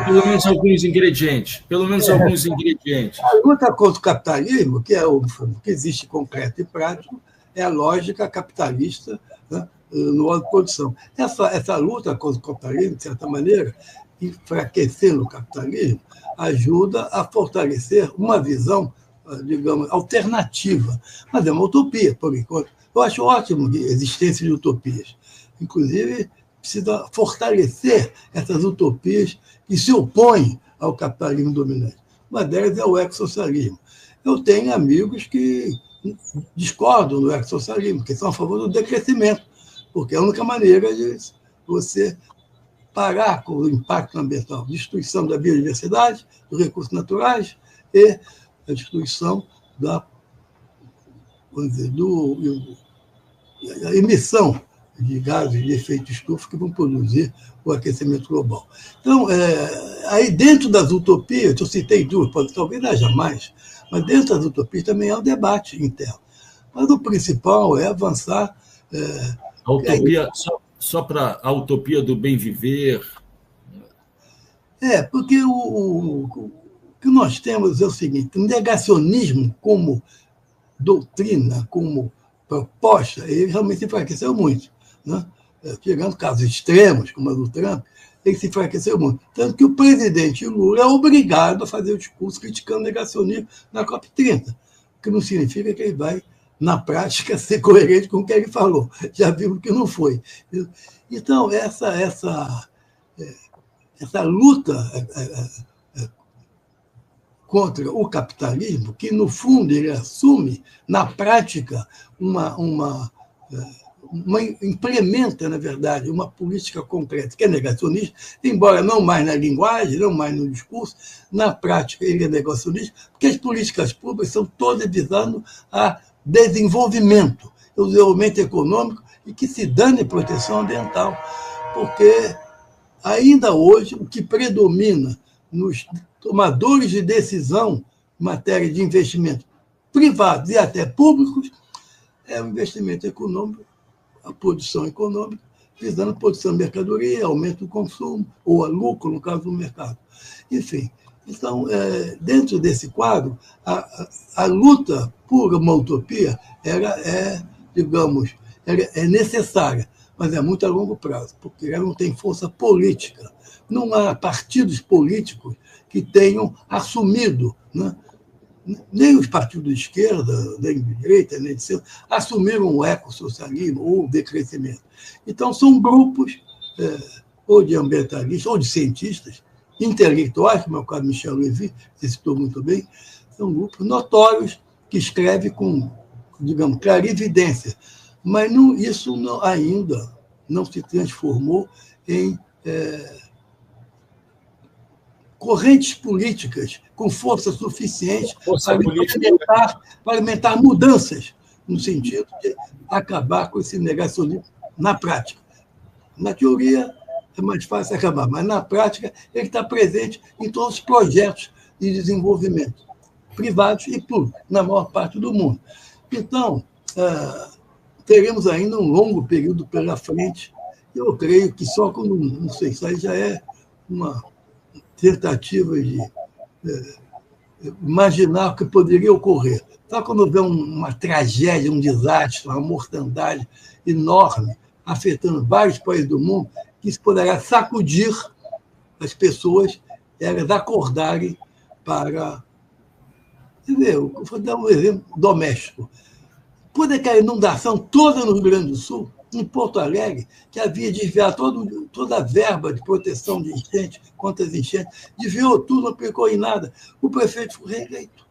Pelo menos alguns ingredientes. Alguns ingredientes. A luta contra o capitalismo, que é o que existe concreto e prático, é a lógica capitalista, né, no modo de produção. Essa luta contra o capitalismo, de certa maneira, enfraquecendo o capitalismo, ajuda a fortalecer uma visão, digamos, alternativa. Mas é uma utopia, por enquanto. Eu acho ótimo a existência de utopias. Inclusive, precisa fortalecer essas utopias que se opõem ao capitalismo dominante. Uma delas é o ecossocialismo. Eu tenho amigos que discordam do ecossocialismo, que são a favor do decrescimento, porque é a única maneira de você parar com o impacto ambiental, destruição da biodiversidade, dos recursos naturais e a destruição da, vamos dizer, a emissão de gases de efeito estufa que vão produzir o aquecimento global. Então, aí dentro das utopias, eu citei duas, talvez haja mais, mas dentro das utopias também há um debate interno. Mas o principal é avançar... a utopia, só para a utopia do bem viver... Porque o que nós temos é o seguinte, o negacionismo como doutrina, como proposta, ele realmente enfraqueceu muito. Né? Chegando casos extremos, como a do Trump, ele se enfraqueceu muito. Tanto que o presidente Lula é obrigado a fazer o discurso criticando o negacionismo na COP30, o que não significa que ele vai, na prática, ser coerente com o que ele falou. Já vimos que não foi. Então, essa luta contra o capitalismo, que, no fundo, ele assume, na prática, implementa, na verdade, uma política concreta, que é negacionista, embora não mais na linguagem, não mais no discurso, na prática ele é negacionista, porque as políticas públicas são todas visando a desenvolvimento econômico e que se dane proteção ambiental, porque ainda hoje o que predomina nos tomadores de decisão em matéria de investimento privados e até públicos é o investimento econômico, a produção econômica visando produção de mercadoria, aumento do consumo, ou a lucro, no caso do mercado. Enfim, então, dentro desse quadro, a luta por uma utopia é necessária, mas é muito a longo prazo, porque ela não tem força política. Não há partidos políticos que tenham assumido, né? Nem os partidos de esquerda, nem de direita, nem de centro, assumiram o ecossocialismo ou o decrescimento. Então, são grupos, ou de ambientalistas, ou de cientistas, intelectuais, como é o caso de Michel Levy, que citou muito bem, são grupos notórios que escrevem com, digamos, clarividência. Mas isso ainda não se transformou em correntes políticas com força suficiente para alimentar mudanças no sentido de acabar com esse negacionismo na prática. Na teoria, é mais fácil acabar, mas na prática ele está presente em todos os projetos de desenvolvimento, privados e públicos, na maior parte do mundo. Então, teremos ainda um longo período pela frente. Eu creio que só quando, não sei, isso aí já é uma tentativa de imaginar o que poderia ocorrer. Só quando houver uma tragédia, um desastre, uma mortandade enorme, afetando vários países do mundo, que isso poderá sacudir as pessoas, elas acordarem para... Entendeu? Vou dar um exemplo doméstico. Quando aquela inundação toda no Rio Grande do Sul, em Porto Alegre, que havia desviado toda a verba de proteção de enchente, contra as enchentes, desviou tudo, não aplicou em nada. O prefeito foi reeleito.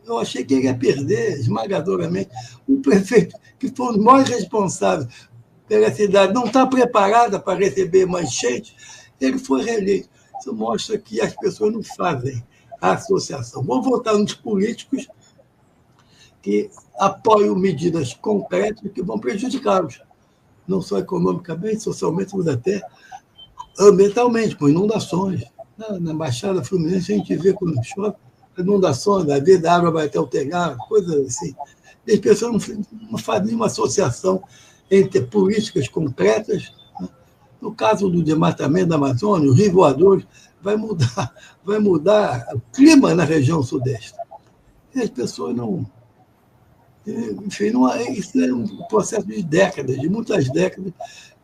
Eu achei que ele ia perder esmagadoramente. O prefeito, que foi um dos maiores responsáveis pela cidade, não está preparada para receber uma enchente, ele foi reeleito. Isso mostra que as pessoas não fazem a associação. Vamos voltar nos políticos que apoiam medidas concretas que vão prejudicá-los, não só economicamente, socialmente, mas até ambientalmente, com inundações. Na Baixada Fluminense, a gente vê quando chove, inundações, às vezes a água vai até o telhado, coisas assim. E as pessoas não fazem nenhuma associação entre políticas concretas. No caso do desmatamento da Amazônia, os rios voadores, vai mudar o clima na região sudeste. E as pessoas não... Enfim, isso é um processo de décadas, de muitas décadas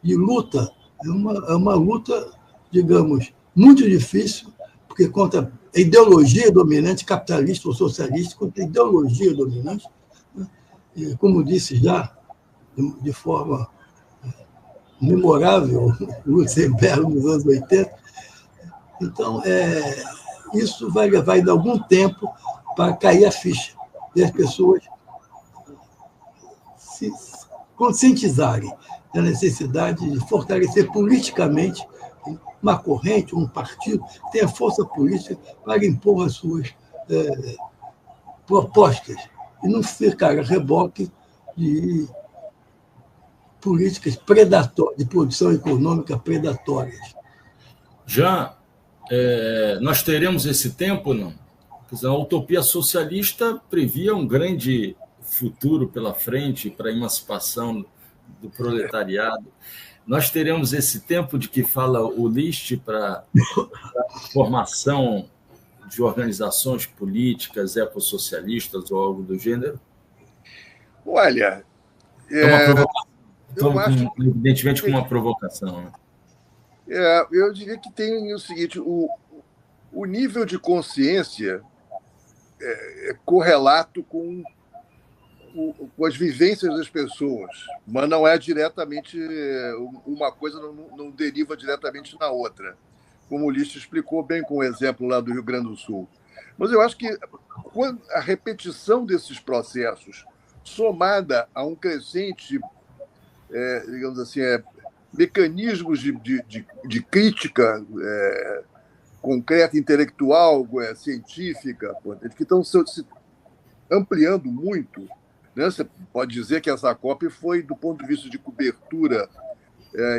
de luta. É uma luta, digamos, muito difícil, porque contra a ideologia dominante, capitalista ou socialista, contra a ideologia dominante, né? E, como disse já, de forma memorável, Luxemburgo nos anos 80. Então, isso vai levar ainda algum tempo para cair a ficha e as pessoas se conscientizarem da necessidade de fortalecer politicamente uma corrente, um partido que tenha força política para impor as suas propostas e não ficar a reboque de políticas predatórias, de produção econômica predatórias. Já nós teremos esse tempo, não? A utopia socialista previa um grande futuro pela frente para a emancipação do proletariado. Nós teremos esse tempo de que fala o List para a formação de organizações políticas ecossocialistas ou algo do gênero? Olha, evidentemente com uma provocação. Né? Eu diria que tem o seguinte: o nível de consciência é correlato com as vivências das pessoas, mas não é diretamente, uma coisa não deriva diretamente na outra, como o List explicou bem com o exemplo lá do Rio Grande do Sul. Mas eu acho que a repetição desses processos, somada a um crescente, digamos assim, mecanismos de crítica concreta, intelectual, científica, que estão se ampliando muito. Né? Você pode dizer que essa COP foi, do ponto de vista de cobertura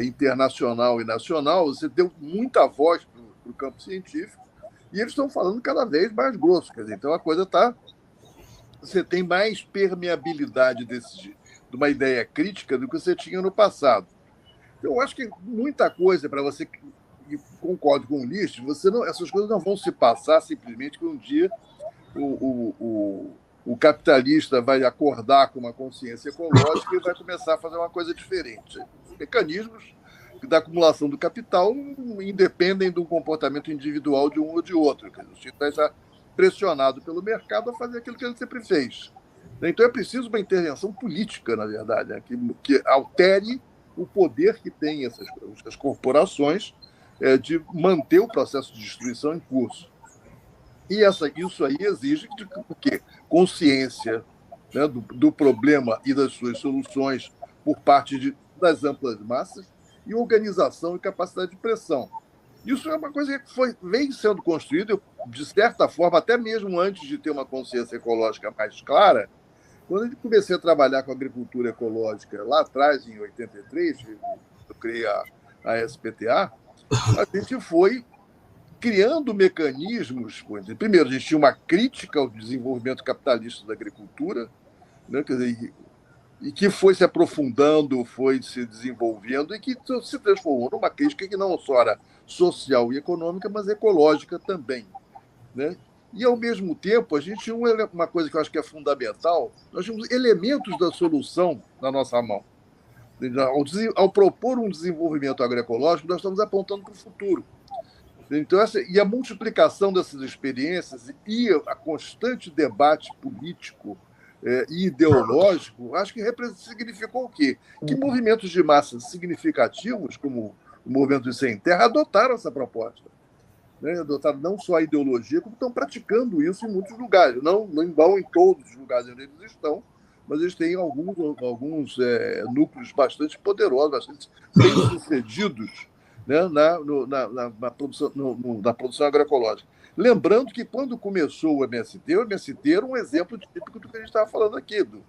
internacional e nacional, você deu muita voz para o campo científico e eles estão falando cada vez mais grosso. Quer dizer, então a coisa está... Você tem mais permeabilidade de uma ideia crítica do que você tinha no passado. Então, eu acho que muita coisa para você, e concordo com o Ulisses, essas coisas não vão se passar simplesmente que um dia o capitalista vai acordar com uma consciência ecológica e vai começar a fazer uma coisa diferente. Os mecanismos da acumulação do capital independem do comportamento individual de um ou de outro. O sujeito vai estar pressionado pelo mercado a fazer aquilo que ele sempre fez. Então, é preciso uma intervenção política, na verdade, né? que altere o poder que têm essas corporações de manter o processo de destruição em curso. E isso aí exige o quê? Consciência, né, do problema e das suas soluções por parte das amplas massas e organização e capacidade de pressão. Isso é uma coisa que vem sendo construída, de certa forma, até mesmo antes de ter uma consciência ecológica mais clara. Quando eu comecei a trabalhar com agricultura ecológica lá atrás, em 83, eu criei a SPTA, a gente foi criando mecanismos. Primeiro, a gente tinha uma crítica ao desenvolvimento capitalista da agricultura, né? Quer dizer, e que foi se aprofundando, foi se desenvolvendo e que se transformou numa crítica que não só era social e econômica, mas ecológica também, né? E, ao mesmo tempo, a gente tinha uma coisa que eu acho que é fundamental, nós tínhamos elementos da solução na nossa mão. Ao propor um desenvolvimento agroecológico, nós estamos apontando para o futuro. Então, e a multiplicação dessas experiências e a constante debate político e ideológico, acho que significou o quê? Que movimentos de massa significativos, como o movimento de Sem Terra, adotaram essa proposta. Né? Adotaram não só a ideologia, como estão praticando isso em muitos lugares. Não vão em todos os lugares onde eles estão, mas eles têm alguns núcleos bastante poderosos, bastante bem-sucedidos, né, na produção agroecológica. Lembrando que, quando começou o MST era um exemplo típico do que a gente estava falando aqui, do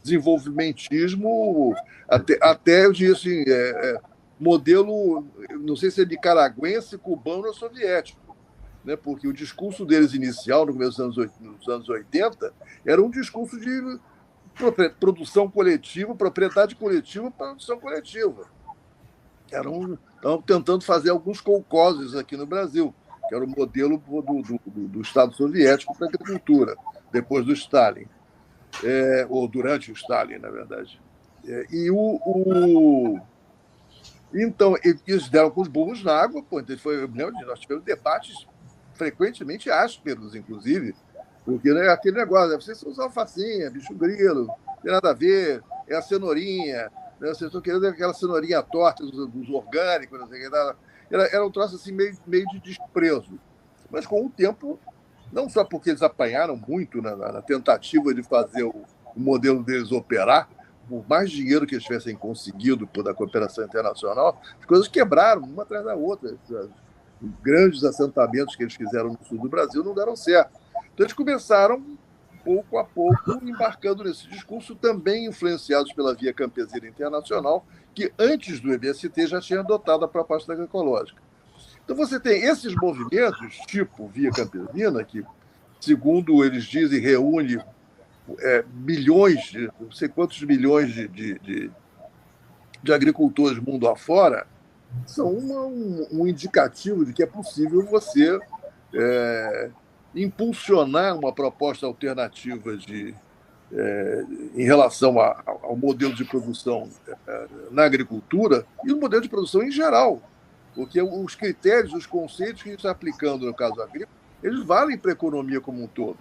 desenvolvimentismo, até eu diria assim, modelo, não sei se é nicaragüense, cubano ou soviético, né, porque o discurso deles inicial, no começo dos anos 80, era um discurso de produção coletiva, propriedade coletiva, produção coletiva. Estavam tentando fazer alguns colcoses aqui no Brasil, que era o modelo do Estado soviético para a agricultura, depois do Stalin, ou durante o Stalin, na verdade. Então, eles deram com os burros na água. Nós tivemos debates frequentemente ásperos, inclusive, porque, né, aquele negócio, vocês usam alfacinha, bicho grilo, não tem nada a ver, é a cenourinha, né, vocês estão querendo aquela cenourinha torta dos orgânicos, não sei o que. Era um troço assim, meio de desprezo. Mas, com o tempo, não só porque eles apanharam muito na tentativa de fazer o modelo deles operar, por mais dinheiro que eles tivessem conseguido da cooperação internacional, as coisas quebraram uma atrás da outra. Os grandes assentamentos que eles fizeram no sul do Brasil não deram certo. Então, eles começaram, pouco a pouco, embarcando nesse discurso, também influenciados pela Via Campesina Internacional, que antes do MST já tinha adotado a proposta agroecológica. Então, você tem esses movimentos, tipo Via Campesina, que, segundo eles dizem, reúne milhões, não sei quantos milhões de agricultores mundo afora, são um indicativo de que é possível você impulsionar uma proposta alternativa em relação ao modelo de produção na agricultura e no modelo de produção em geral. Porque os critérios, os conceitos que a gente está aplicando no caso agrícola, eles valem para a economia como um todo.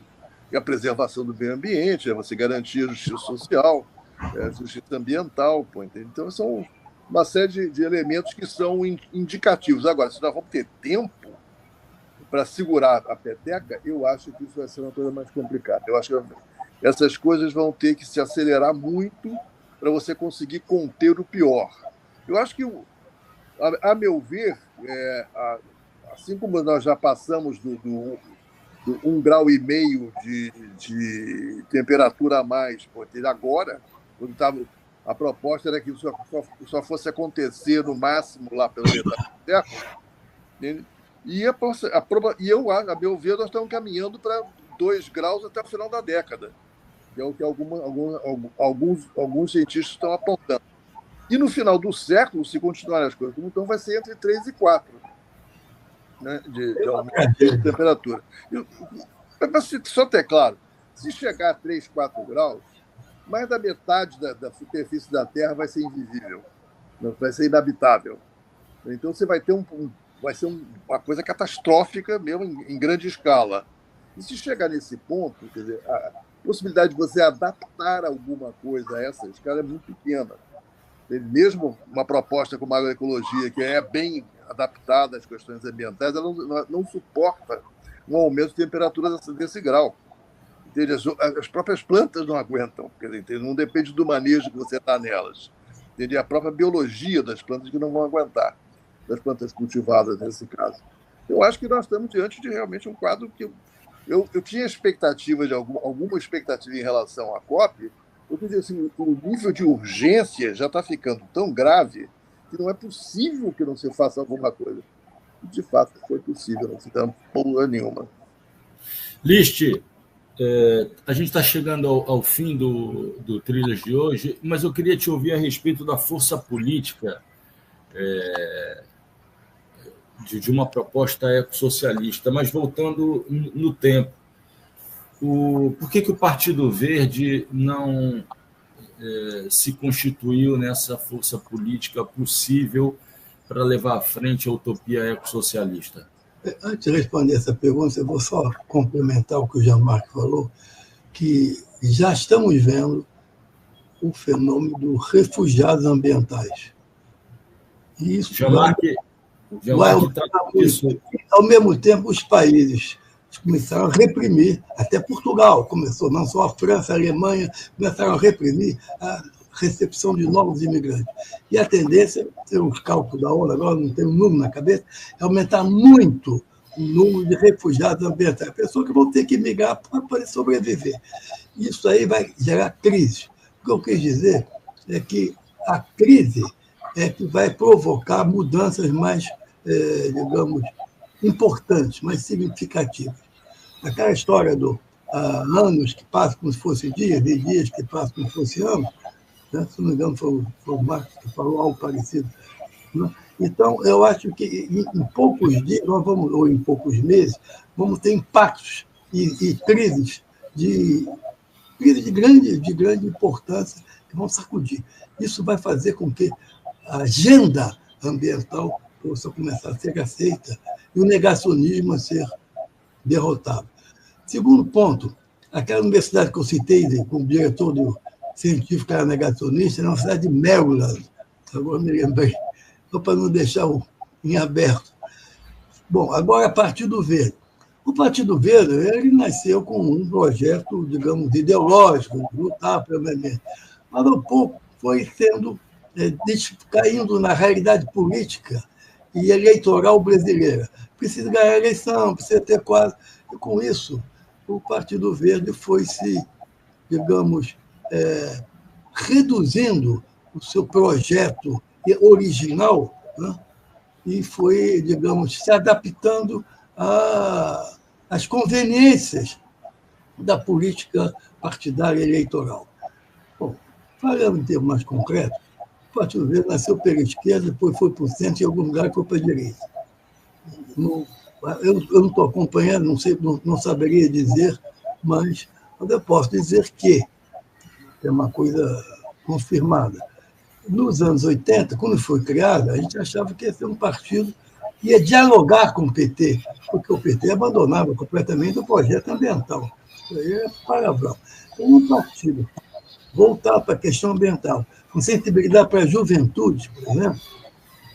E a preservação do meio ambiente, você garantir a justiça social, a justiça ambiental. Então, são uma série de elementos que são indicativos. Agora, se nós vamos ter tempo para segurar a peteca, eu acho que isso vai ser uma coisa mais complicada. Eu acho que essas coisas vão ter que se acelerar muito para você conseguir conter o pior. Eu acho que, a meu ver, assim como nós já passamos do 1,5 grau de temperatura a mais, agora, quando a proposta era que isso só fosse acontecer no máximo lá pela metade do século, e eu, a meu ver, nós estamos caminhando para 2 graus até o final da década, que é o que alguns cientistas estão apontando. E no final do século, se continuarem as coisas como estão, vai ser entre 3 e 4, né, de aumento de temperatura. Para só ter claro, se chegar a 3, 4 graus, mais da metade da superfície da Terra vai ser invisível, vai ser inabitável. Então você vai ter vai ser uma coisa catastrófica mesmo em grande escala. E se chegar nesse ponto, quer dizer, a possibilidade de você adaptar alguma coisa a essa escala é muito pequena. Mesmo uma proposta como a agroecologia, que é bem adaptada às questões ambientais, ela não suporta um aumento de temperatura desse grau. Entende? As próprias plantas não aguentam, quer dizer, não depende do manejo que você dá nelas. Entende? A própria biologia das plantas que não vão aguentar, das plantas cultivadas nesse caso. Eu acho que nós estamos diante de realmente um quadro que eu tinha expectativa de alguma expectativa em relação à COP, porque assim, o nível de urgência já está ficando tão grave que não é possível que não se faça alguma coisa. De fato, foi possível, não se dá porra nenhuma. Liste, a gente está chegando ao fim do Trilhas de hoje, mas eu queria te ouvir a respeito da força política de uma proposta ecossocialista, mas voltando no tempo. Por que o Partido Verde não se constituiu nessa força política possível para levar à frente a utopia ecossocialista? Antes de responder essa pergunta, eu vou só complementar o que o Jean-Marc falou, que já estamos vendo o fenômeno dos refugiados ambientais. E isso Jean-Marc trata disso. Ao mesmo tempo, os países começaram a reprimir, até Portugal começou, não só a França, a Alemanha, começaram a reprimir a recepção de novos imigrantes. E a tendência, pelos cálculos da ONU, agora não tenho um número na cabeça, é aumentar muito o número de refugiados ambientais, pessoas que vão ter que migrar para poder sobreviver. Isso aí vai gerar crise. O que eu quis dizer é que a crise é que vai provocar mudanças mais, digamos, importantes, mais significativas. Aquela história do anos que passam como se fossem dias, e dias que passam como se fossem anos, né? Se não me engano, foi o Marx que falou algo parecido. Né? Então, eu acho que em poucos dias, ou em poucos meses, vamos ter impactos e crises de grande importância que vão sacudir. Isso vai fazer com que a agenda ambiental possa começar a ser aceita e o negacionismo a ser derrotado. Segundo ponto, aquela universidade que eu citei, com o diretor científico que era negacionista, era uma cidade de Maryland, agora me lembrei, só para não deixar em aberto. Bom, agora, Partido Verde. O Partido Verde ele nasceu com um projeto, digamos, ideológico, de lutar pelo meio ambiente, mas ao pouco foi caindo na realidade política e eleitoral brasileira. Precisa ganhar a eleição, precisa ter quase... E com isso, o Partido Verde foi se, digamos, reduzindo o seu projeto original, né? E foi, digamos, se adaptando às conveniências da política partidária eleitoral. Bom, falando em termos mais concretos, o Partido Verde nasceu pela esquerda, depois foi para o centro, e em algum lugar foi para a direita. Eu não estou acompanhando, não saberia dizer, mas eu posso dizer que é uma coisa confirmada. Nos anos 80, quando foi criada, a gente achava que ia ser um partido que ia dialogar com o PT, porque o PT abandonava completamente o projeto ambiental. Isso aí é palavrão. Um partido voltar para a questão ambiental, com sensibilidade para a juventude, por exemplo,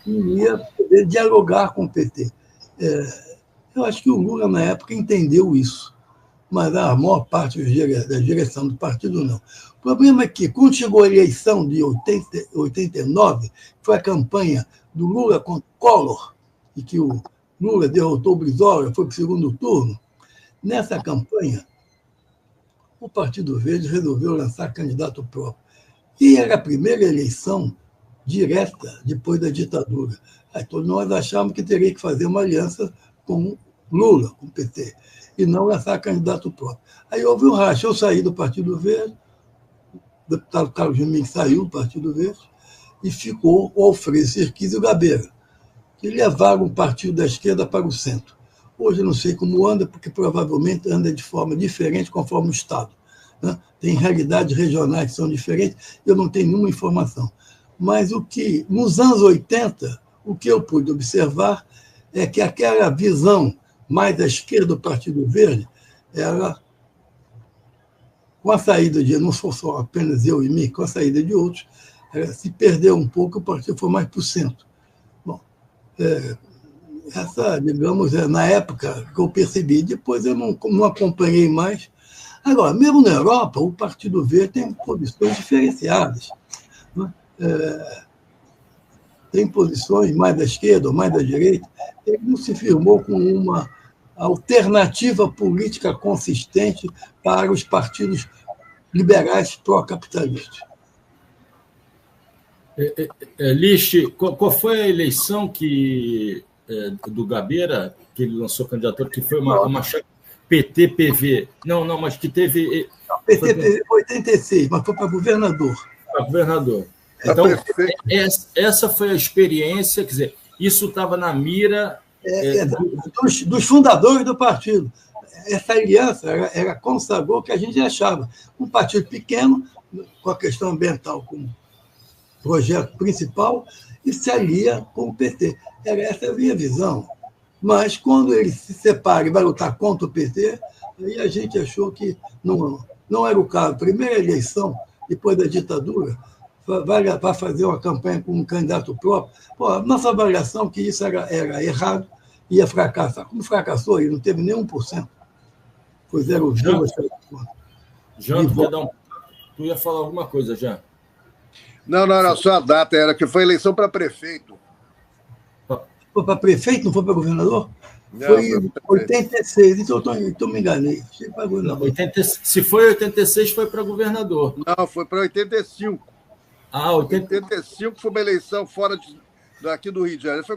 ia poder dialogar com o PT. Eu acho que o Lula, na época, entendeu isso, mas a maior parte da direção do partido não. O problema é que, quando chegou a eleição de 89, foi a campanha do Lula contra o Collor, e que o Lula derrotou o Brizola, foi para o segundo turno, nessa campanha, o Partido Verde resolveu lançar candidato próprio. E era a primeira eleição direta depois da ditadura. Aí todos nós achávamos que teria que fazer uma aliança com Lula, com o PT, e não lançar candidato próprio. Aí houve um racha. Eu saí do Partido Verde, o deputado Carlos Jumin saiu do Partido Verde, e ficou o Alfredo Serquis e o Gabeira, que levaram o partido da esquerda para o centro. Hoje eu não sei como anda, porque provavelmente anda de forma diferente conforme o Estado, né? Tem realidades regionais que são diferentes, eu não tenho nenhuma informação. Mas nos anos 80, o que eu pude observar é que aquela visão mais à esquerda do Partido Verde, ela, com a saída de, não sou só apenas eu e mim, com a saída de outros, ela se perdeu um pouco, o partido foi mais para o centro. Bom, essa, digamos, na época que eu percebi, depois eu não acompanhei mais. Agora, mesmo na Europa, o Partido Verde tem posições diferenciadas, né? Tem posições mais da esquerda ou mais da direita. Ele não se firmou com uma alternativa política consistente para os partidos liberais pró-capitalistas. Lixe, qual foi a eleição do Gabeira, que ele lançou candidatura, que foi uma PT-PV? Não, mas que teve... PT-PV foi 86, mas foi para governador. Para governador. Então, essa foi a experiência, quer dizer, isso estava na mira... dos fundadores do partido. Essa aliança era consagrou o que a gente achava. Um partido pequeno, com a questão ambiental como projeto principal, e se alia com o PT. Essa é a minha visão. Mas, quando ele se separa e vai lutar contra o PT, aí a gente achou que não era o caso. Primeira eleição, depois da ditadura, vai fazer uma campanha com um candidato próprio. Pô, nossa avaliação é que isso era errado, ia fracassar. Como fracassou, ele não teve nem 1%. Foi 0,5%. Jean, tu ia falar alguma coisa, Jean? Não, era só a data, era que foi eleição para prefeito. Foi para prefeito, não foi para governador? Não, foi em 86, então eu me enganei. Se foi 86, foi para governador. Não, foi para 85. 85 foi uma eleição fora daqui do Rio de Janeiro. Foi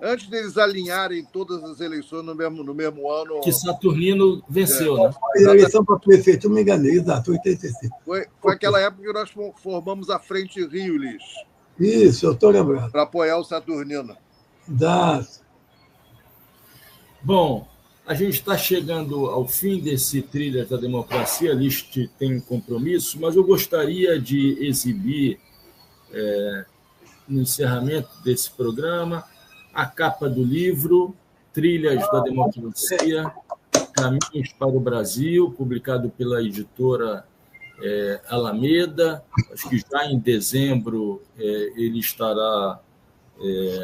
antes deles alinharem todas as eleições no mesmo ano. Que Saturnino venceu, né? Foi a eleição para prefeito, eu me enganei, exato, 85. Foi aquela época que nós formamos a Frente Rio, Liz. Isso, eu estou lembrando. Para apoiar o Saturnino. Exato. Bom, a gente está chegando ao fim desse Trilha da Democracia, a List tem um compromisso, mas eu gostaria de exibir, no encerramento desse programa, a capa do livro Trilhas da Democracia, Caminhos para o Brasil, publicado pela editora Alameda. Acho que já em dezembro ele estará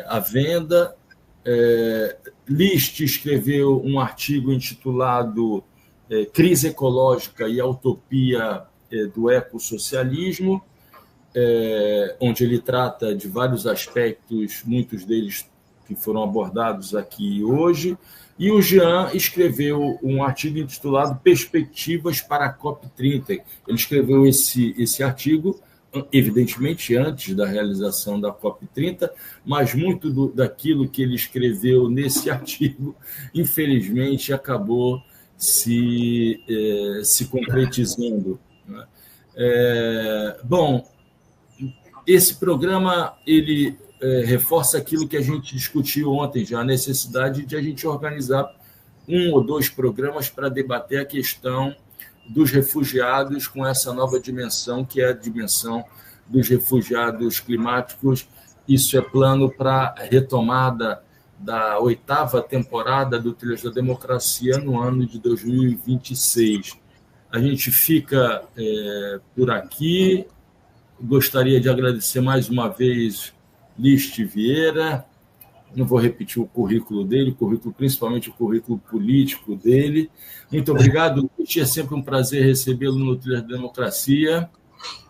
à venda. List escreveu um artigo intitulado Crise Ecológica e a Utopia do Ecossocialismo, onde ele trata de vários aspectos, muitos deles que foram abordados aqui hoje. E o Jean escreveu um artigo intitulado Perspectivas para a COP30. Ele escreveu esse artigo, evidentemente, antes da realização da COP30, mas muito daquilo que ele escreveu nesse artigo, infelizmente, acabou se concretizando, né? Bom, esse programa ele reforça aquilo que a gente discutiu ontem, já a necessidade de a gente organizar 1 ou 2 programas para debater a questão dos refugiados com essa nova dimensão, que é a dimensão dos refugiados climáticos. Isso é plano para a retomada da 8ª temporada do Trilhas da Democracia no ano de 2026. A gente fica por aqui. Gostaria de agradecer mais uma vez List Vieira. Não vou repetir o currículo dele, principalmente o currículo político dele. Muito obrigado, List. É sempre um prazer recebê-lo no Trilhas da Democracia.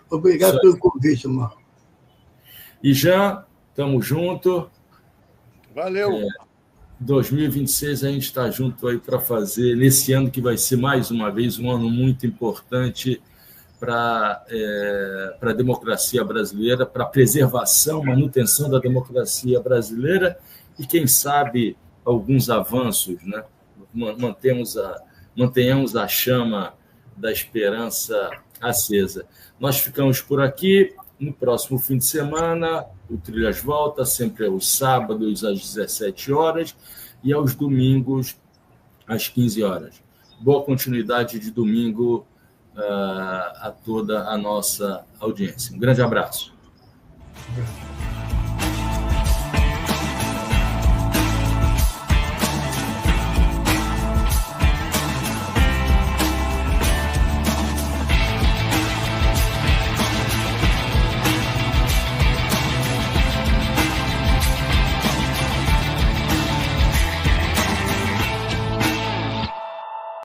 Obrigado pelo convite, Marco. E Jean, estamos juntos. Valeu. 2026 a gente está junto aí para fazer, nesse ano que vai ser mais uma vez um ano muito importante para a democracia brasileira, para a preservação, manutenção da democracia brasileira e, quem sabe, alguns avanços, né? Mantenhamos a chama da esperança acesa. Nós ficamos por aqui. no próximo fim de semana, o Trilhas volta, sempre aos sábados, às 17 horas, e aos domingos, às 15 horas. Boa continuidade de domingo a toda a nossa audiência. Um grande abraço.